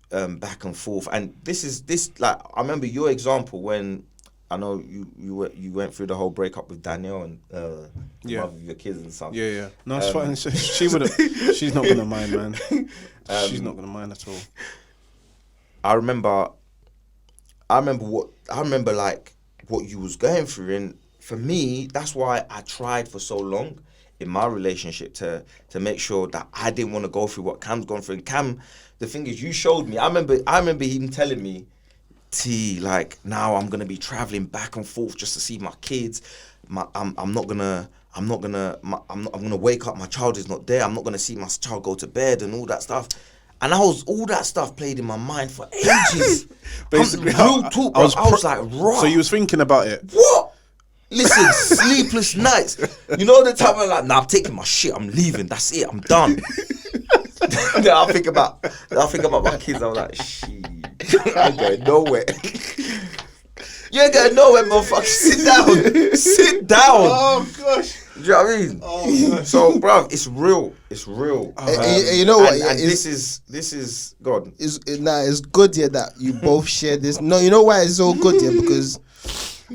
back and forth. And this like I remember your example when I know you went through the whole breakup with Danielle and the mother of your kids and stuff. Yeah. No, it's fine. She would have. She's not gonna mind, man. She's not gonna mind at all. I remember like what you was going through, and for me, that's why I tried for so long in my relationship to make sure that I didn't want to go through what Cam's gone through. And Cam, the thing is, you showed me. I remember him telling me, T, like now I'm gonna be traveling back and forth just to see my kids. I'm gonna wake up, my child is not there. I'm not gonna see my child go to bed and all that stuff. And all that stuff played in my mind for ages. Basically, real talk, bro. I was like, raw. So you was thinking about it? What? Listen, sleepless nights. You know the time I'm like, nah, I'm taking my shit. I'm leaving. That's it. I'm done. Then I think about my kids. I'm like, shit, I ain't going nowhere. You ain't going nowhere, motherfucker. Sit down. Oh gosh. Do you know what I mean? Oh, gosh. So, bruv, it's real. You know what? And this is God. It's good, yeah, that you both share this. No, you know why it's so good, yeah? Because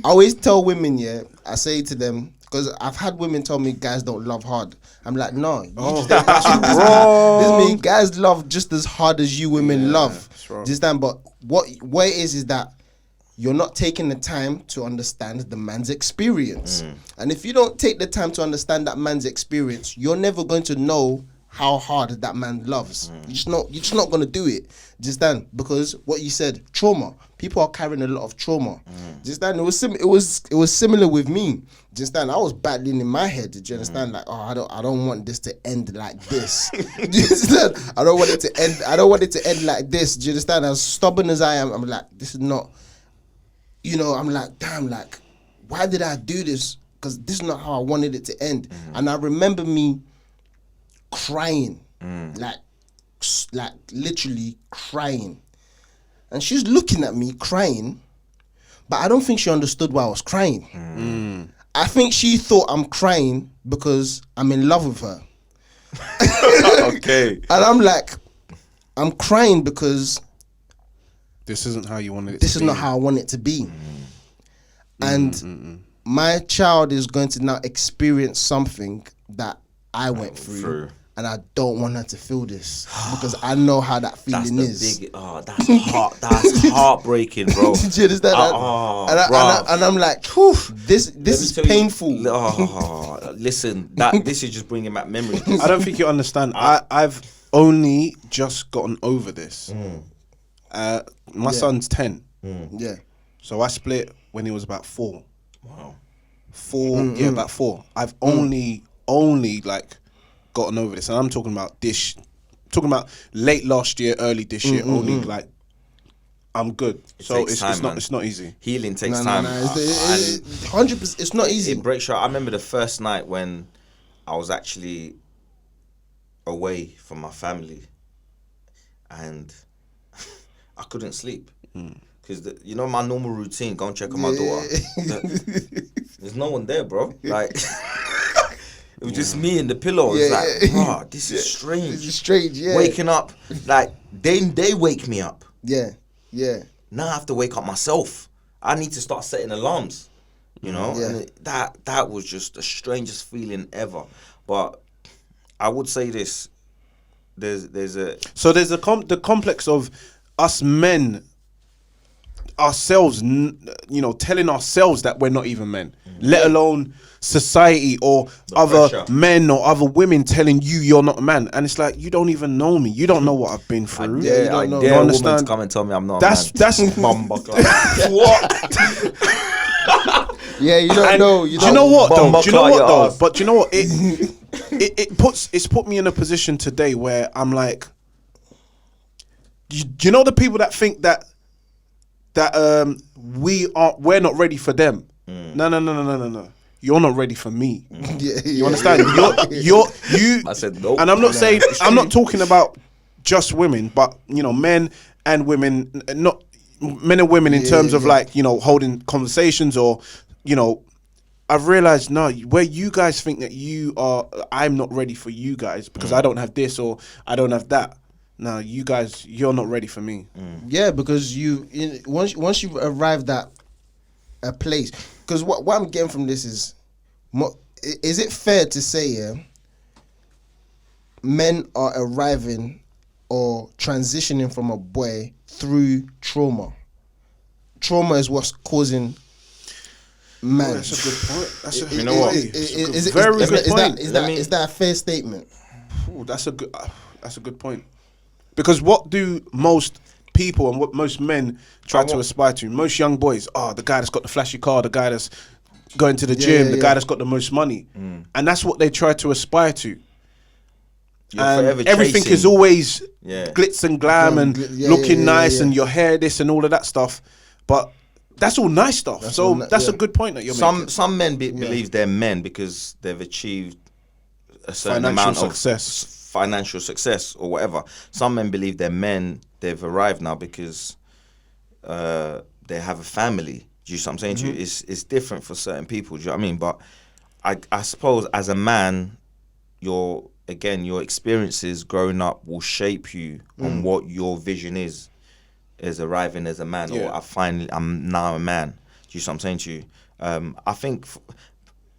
I always tell women, yeah, I say to them, because I've had women tell me guys don't love hard. I'm like, no, that's wrong. This means guys love just as hard as you women love. Do you understand? But what it is that you're not taking the time to understand the man's experience. And if you don't take the time to understand that man's experience, you're never going to know how hard that man loves. You're just not going to do it. Do you understand? Because what you said, trauma. People are carrying a lot of trauma. Do you understand? It was similar with me. Do you understand? I was battling in my head. Do you understand? Like, oh, I don't want this to end like this. Do you understand? I don't want it to end like this. Do you understand? As stubborn as I am, I'm like, this is not. I'm like, damn, like, why did I do this? Because this is not how I wanted it to end. And I remember me crying, like literally crying. And she's looking at me crying, but I don't think she understood why I was crying. I think she thought I'm crying because I'm in love with her. Okay. And I'm like, I'm crying because this isn't how you wanted it to be. This is not how I want it to be. And my child is going to now experience something that I went through. And I don't want her to feel this because I know how that feeling is. That's heartbreaking, bro. Do you understand? And I'm like, this is painful. Listen, this is just bringing back memories. I don't think you understand. I've only just gotten over this. My son's 10. Yeah. So I split when he was about 4. Wow. 4, about 4. I've only like gotten over this, and I'm talking about late last year, early this year. Only like I'm good. It's not easy. Healing takes time. 100%. It's not easy. It breaks your. I remember the first night when I was actually away from my family, and I couldn't sleep because my normal routine. Go and check on my daughter. There's no one there, bro. Like. It was just me and the pillow. It's like, bro, this is strange. This is strange, yeah. Waking up, like, they wake me up. Yeah. Now I have to wake up myself. I need to start setting alarms, Yeah. And that was just the strangest feeling ever. But I would say this. There's a the complex of us men ourselves, telling ourselves that we're not even men, let alone society or the other pressure. Men or other women telling you're not a man, and it's like, you don't even know me, you don't know what I've been through. You don't know. You understand? Come and tell me I'm not. That's what. Yeah, you don't know. Do you know what though? But do you know what? It's put me in a position today where I'm like, do you know the people that think that we're not ready for them? No. You're not ready for me. You understand? You. I said no. And I'm not saying, I'm not talking about just women, but men and women, not men and women in terms of like holding conversations or I've realized now where you guys think that I'm not ready for you guys because I don't have this or I don't have that. No, you guys, you're not ready for me. Yeah, because once you've arrived at a place, because what I'm getting from this is it fair to say men are arriving or transitioning from a boy through trauma? Trauma is what's causing man. That's a good point. Is that a fair statement? Ooh, that's a good point. Because what do most people and what most men try to aspire to? Most young boys, the guy that's got the flashy car, the guy that's going to the gym, the guy that's got the most money. And that's what they try to aspire to. And everything is always glitz and glam and looking nice and your hair this and all of that stuff. But that's all nice stuff. That's a good point that you're making. Some men believe they're men because they've achieved a certain amount of financial success or whatever. Some men believe they're men, they've arrived now because they have a family. Do you see what I'm saying to you? It's different for certain people, do you know what I mean? But I suppose as a man, your experiences growing up will shape you on what your vision is arriving as a man, or I'm now a man. Do you see what I'm saying to you? I think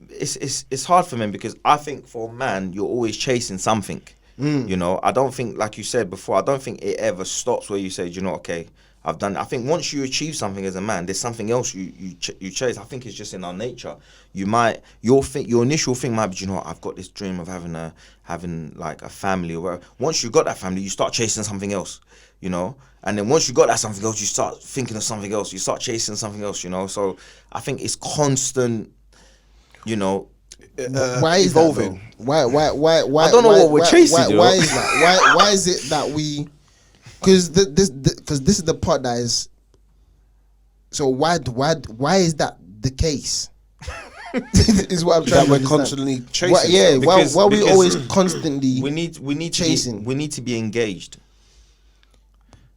it's hard for men because I think for a man, you're always chasing something. I don't think, like you said before, I don't think it ever stops where you say, okay, I've done it. I think once you achieve something as a man, there's something else you chase. I think it's just in our nature. Your initial thing might be, I've got this dream of having like a family or whatever. Once you got that family, you start chasing something else, and then once you got that something else, you start thinking of something else. You start chasing something else, So I think it's constant, why is evolving. Why? I don't know what we're chasing. Why is that? Why is it that we? Because this is the part that is. So why is that the case? Is what I'm trying to understand. We're constantly chasing. Why we always constantly we need chasing. We need to be engaged.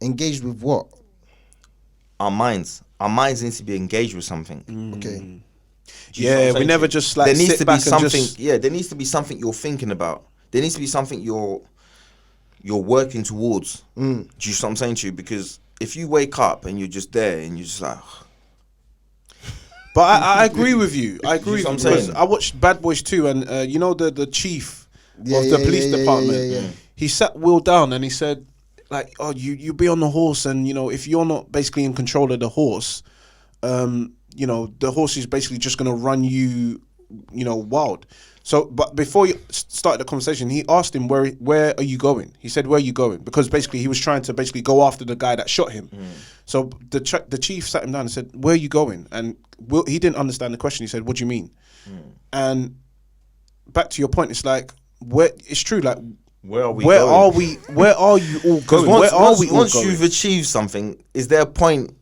Engaged with what? Our minds. Our minds need to be engaged with something. Okay. We never just like there needs sit to back be something. And just... Yeah, there needs to be something you're thinking about. There needs to be something you're working towards. Do you see what I'm saying to you? Because if you wake up and you're just there and you're just like... But I agree with you. I agree with you because saying? I watched Bad Boys 2 and the chief of the police department, he sat Will down and he said, like, you be on the horse and, if you're not basically in control of the horse, the horse is basically just going to run you, wild. So, but before you started the conversation, he asked him, where are you going? He said, where are you going? Because basically he was trying to go after the guy that shot him. So the chief sat him down and said, where are you going? And he didn't understand the question. He said, what do you mean? And back to your point, it's like, it's true, like, where are you all going? Once you've achieved something, is there a point,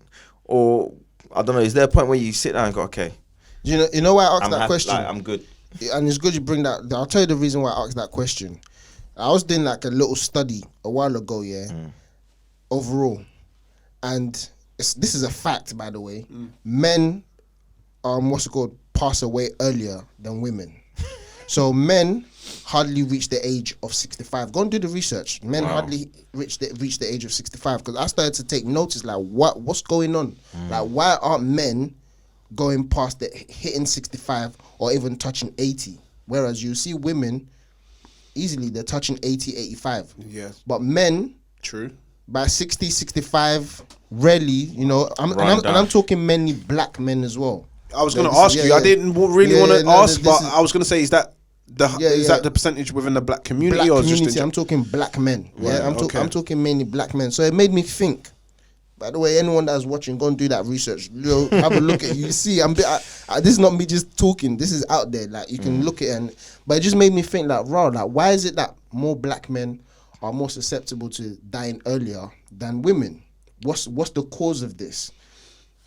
or I don't know, is there a point where you sit down and go, okay, you know why I asked that question? I'm good. And it's good you bring that. I'll tell you the reason why I asked that question. I was doing like a little study a while ago, overall, and this is a fact, by the way. Men, pass away earlier than women. So men hardly reach the age of 65. Go and do the research. Men hardly reach the age of 65, because I started to take notice, like what's going on? Like, why aren't men going past hitting 65 or even touching 80? Whereas you see women easily they're touching 80, 85. Yeah. But men, True. by 60, 65, rarely, you know, and I'm talking mainly black men as well. I was going to ask you. I didn't really want to ask, but I was going to say, is that that the percentage within the black community, black or community? just I'm talking black men. Right, Yeah, I'm talking mainly black men. So it made me think. By the way, anyone that's watching, go and do that research. You know, have a look at it. You see, this is not me just talking. This is out there. Like, you can look at it, but it just made me think, like, raw, like, why is it that more black men are more susceptible to dying earlier than women? What's the cause of this?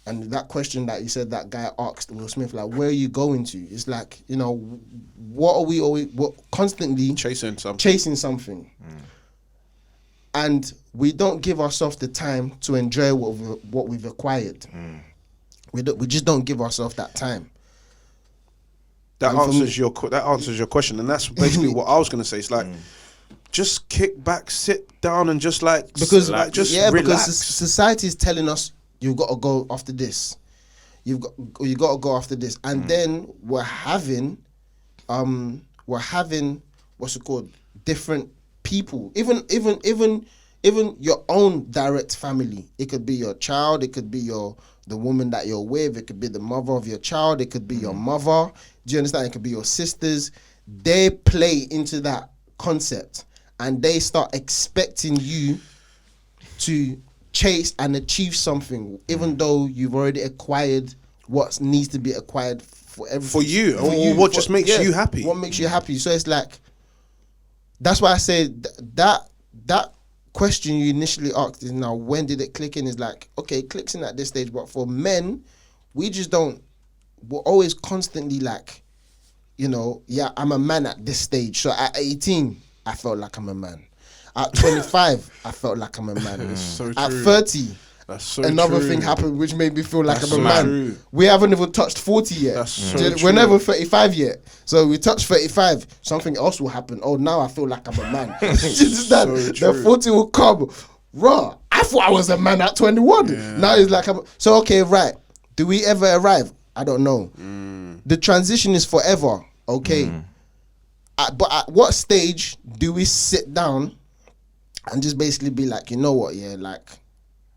And that question that you said that guy asked Will Smith, like, where are you going to? It's like, you know, what are we always constantly chasing something? And we don't give ourselves the time to enjoy what we've acquired. We just don't give ourselves that time. That answers your question, and that's basically what I was going to say. It's like, just kick back, sit down, and just relax. Because society is telling us you've got to go after this. You got to go after this, and then we're having what's it called? Different people, even your own direct family. It could be your child, it could be the woman that you're with, it could be the mother of your child, it could be your mother. Do you understand? It could be your sisters. They play into that concept, and they start expecting you to chase and achieve something, even though you've already acquired what needs to be acquired for everything. For you, what just makes you happy. What makes you happy. So it's like, that's why I say that question you initially asked is, now, when did it click in? Is like, okay, it clicks in at this stage, but for men, we're always constantly like, you know, yeah, I'm a man at this stage. So at 18, I felt like I'm a man. At 25, I felt like I'm a man. So at true. 30, another true. thing happened which made me feel like That's I'm a so man. true. We haven't even touched 40 yet. That's so We're never 35 yet. So we touch 35, something else will happen. Oh, now I feel like I'm a man. Do you understand? So The 40 will come. Raw. I thought I was a man at 21. Yeah. Now it's like, so okay, right. Do we ever arrive? I don't know. The transition is forever. Okay. But at what stage do we sit down and just basically be like, you know what, yeah, like,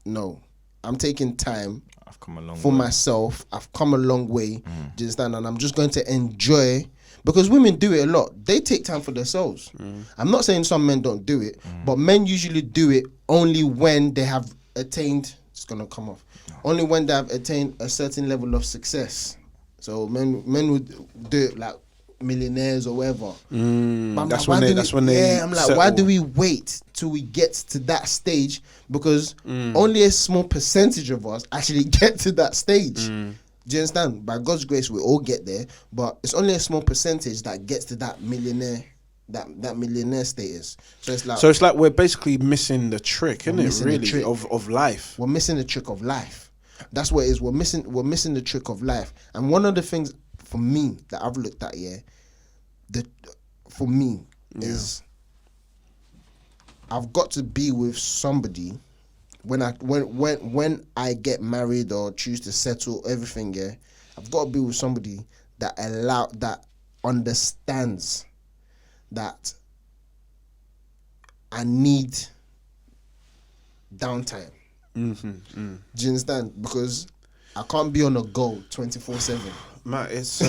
no, I'm taking time I've come a long for way. myself. I've come a long way. Do you understand? And I'm just going to enjoy, because women do it a lot. They take time for themselves. I'm not saying some men don't do it, but men usually do it only when they have attained, it's going to come off, only when they have attained a certain level of success. So men would do it like millionaires or whatever. That's when they I'm like, settle. why do we wait till we get to that stage? Because only a small percentage of us actually get to that stage. Do you understand? By God's grace, we all get there, but it's only a small percentage that gets to that millionaire, that millionaire status. So it's like we're basically missing the trick, isn't it? Really, of life. We're missing the trick of life. That's what it is. We're missing the trick of life. And one of the things for me that I've looked at, is I've got to be with somebody when I get married or choose to settle everything. Yeah, I've got to be with somebody that understands that I need downtime. Do you understand? Because I can't be on a go 24/7. Man, it's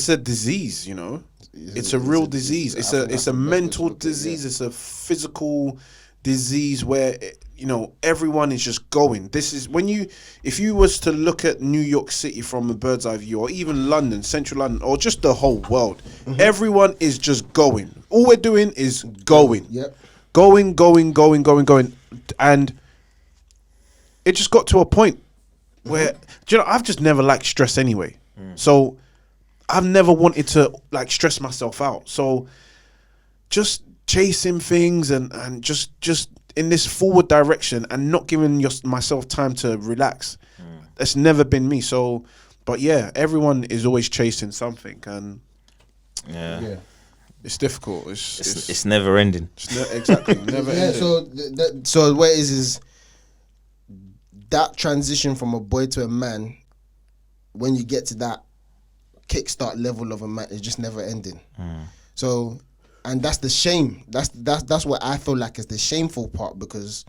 a disease, you know. It's a real disease. It's a mental disease. It's a physical disease where, you know, everyone is just going. This is if you was to look at New York City from a bird's eye view, or even London, central London, or just the whole world, everyone is just going. All we're doing is going. Yep. Going. And it just got to a point where, do you know, I've just never liked stress anyway. So I've never wanted to like stress myself out. So just chasing things and just in this forward direction and not giving myself time to relax. That's never been me. So, but yeah, everyone is always chasing something, and yeah. It's difficult. It's never ending. Exactly, never ending. So what it is that transition from a boy to a man, when you get to that kickstart level of a man is just never ending. So, and that's the shame. That's what I feel like is the shameful part, because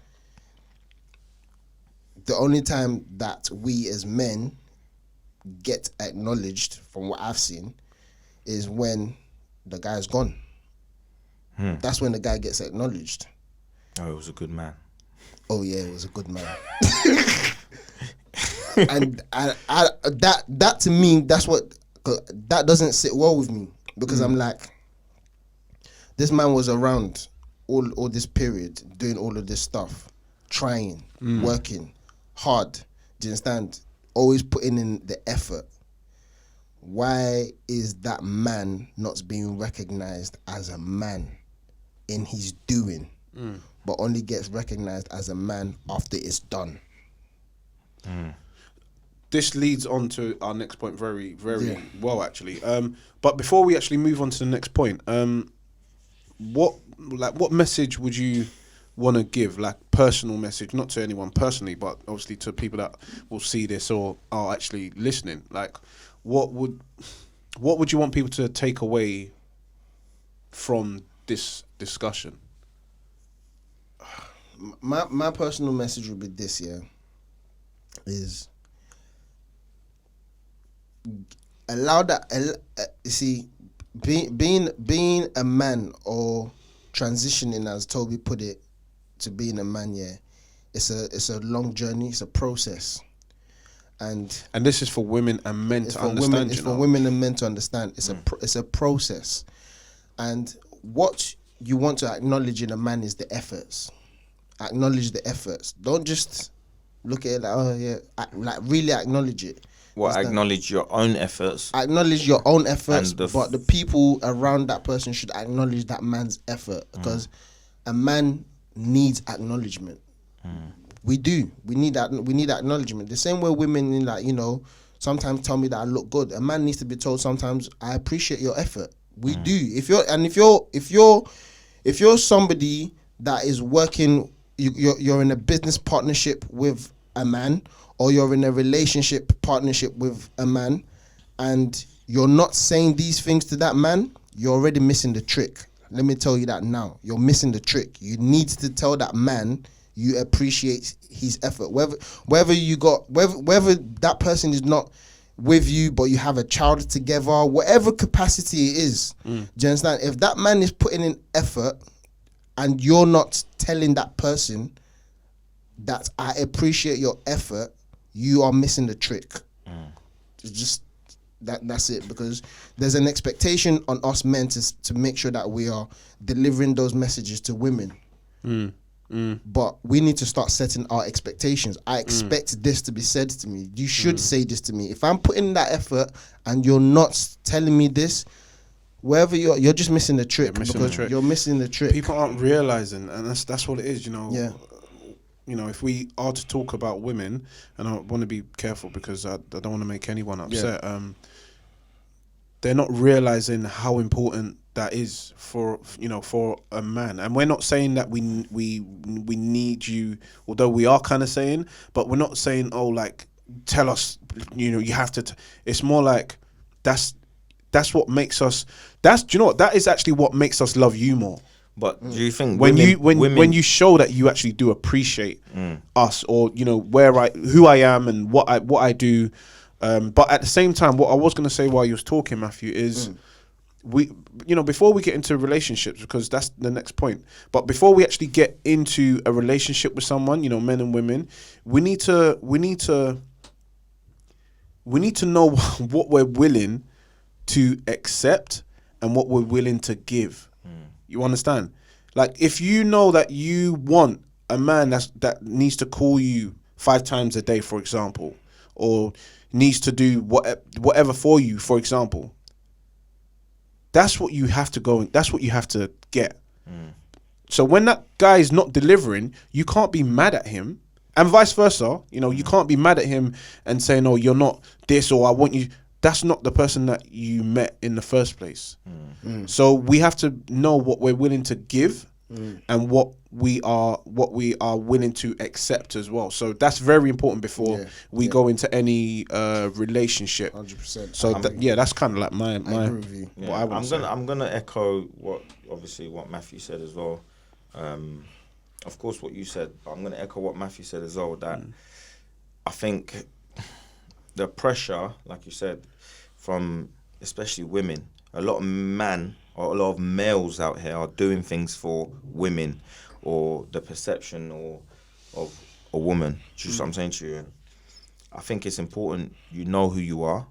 the only time that we as men get acknowledged, from what I've seen, is when the guy's gone. That's when the guy gets acknowledged. Oh, it was a good man. Oh yeah, it was a good man. And I that to me, that doesn't sit well with me, because I'm like, this man was around all this period, doing all of this stuff, trying, working hard. Do you understand? Always putting in the effort. Why is that man not being recognized as a man in his doing, but only gets recognized as a man after it's done? This leads on to our next point very, very well, actually. But before we actually move on to the next point, what message would you want to give, like personal message, not to anyone personally, but obviously to people that will see this or are actually listening? Like, what would you want people to take away from this discussion? My personal message would be this, is allow that. You see, being a man, or transitioning, as Toby put it, to being a man, it's a long journey. It's a process, and this is for women and men to understand. It's for women and men to understand. It's a process, and what you want to acknowledge in a man is the efforts. Acknowledge the efforts. Don't just look at it like, oh yeah, like really acknowledge it. Well, acknowledge your own efforts. Acknowledge your own efforts, but the people around that person should acknowledge that man's effort, because a man needs acknowledgement. We do. We need that. We need acknowledgement. The same way women, like, sometimes tell me that I look good. A man needs to be told sometimes, I appreciate your effort. We do. If you're somebody that is working, you're in a business partnership with a man, or you're in a relationship partnership with a man, and you're not saying these things to that man, you're already missing the trick. Let me tell you that now. You're missing the trick. You need to tell that man you appreciate his effort. Whether that person is not with you, but you have a child together, whatever capacity it is. Do you understand? If that man is putting in effort and you're not telling that person that I appreciate your effort, you are missing the trick. It's just that's it, because there's an expectation on us men to make sure that we are delivering those messages to women. But we need to start setting our expectations. I expect this to be said to me. You should say this to me. If I'm putting in that effort and you're not telling me this, wherever you're just missing the trick. You're missing the trick. People aren't realizing, and that's what it is. Yeah. If we are to talk about women, and I want to be careful because I don't want to make anyone upset. They're not realizing how important that is for a man. And we're not saying that we need you, although we are kind of saying, but we're not saying, oh, like, tell us, you have to. It's more like that's what makes us. Do you know what? That is actually what makes us love you more. But do you think when you show that you actually do appreciate us, or who I am and what I do, but at the same time, what I was going to say while you was talking, Matthew, is before we get into relationships, because that's the next point, but before we actually get into a relationship with someone, men and women, we need to know what we're willing to accept and what we're willing to give. You understand? Like, if you know that you want a man that needs to call you 5 times a day, for example, or needs to do whatever for you, for example, that's what you have to go and that's what you have to get. So when that guy is not delivering, you can't be mad at him, and vice versa. You can't be mad at him and saying, "Oh, you're not this," or "I want you." That's not the person that you met in the first place. So we have to know what we're willing to give and what we are willing to accept as well. So that's very important before we go into any relationship. 100%. So that's kind of like my I agree with you. Yeah, I'm gonna echo what Matthew said as well. Of course, what you said, but I'm gonna echo what Matthew said as well. That I think the pressure, like you said, from especially women, a lot of males out here are doing things for women, or the perception of a woman. Do you see what I'm saying to you? And I think it's important you know who you are,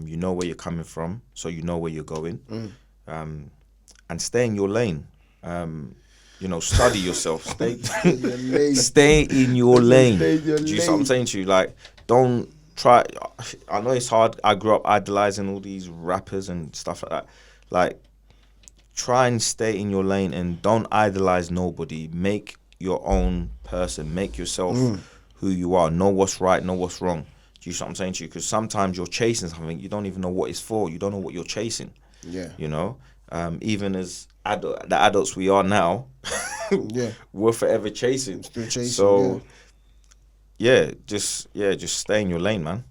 you know where you're coming from, so you know where you're going, and stay in your lane. Study yourself. Stay in your lane. Do you see what I'm saying to you? Like, don't try. I know it's hard. I grew up idolizing all these rappers and stuff like that. Like, try and stay in your lane and don't idolize nobody. Make your own person. Make yourself who you are. Know what's right. Know what's wrong. Do you see what I'm saying to you? Because sometimes you're chasing something you don't even know what it's for. You don't know what you're chasing. Yeah. Even as the adults we are now, we're forever chasing. Still chasing. So just stay in your lane, man.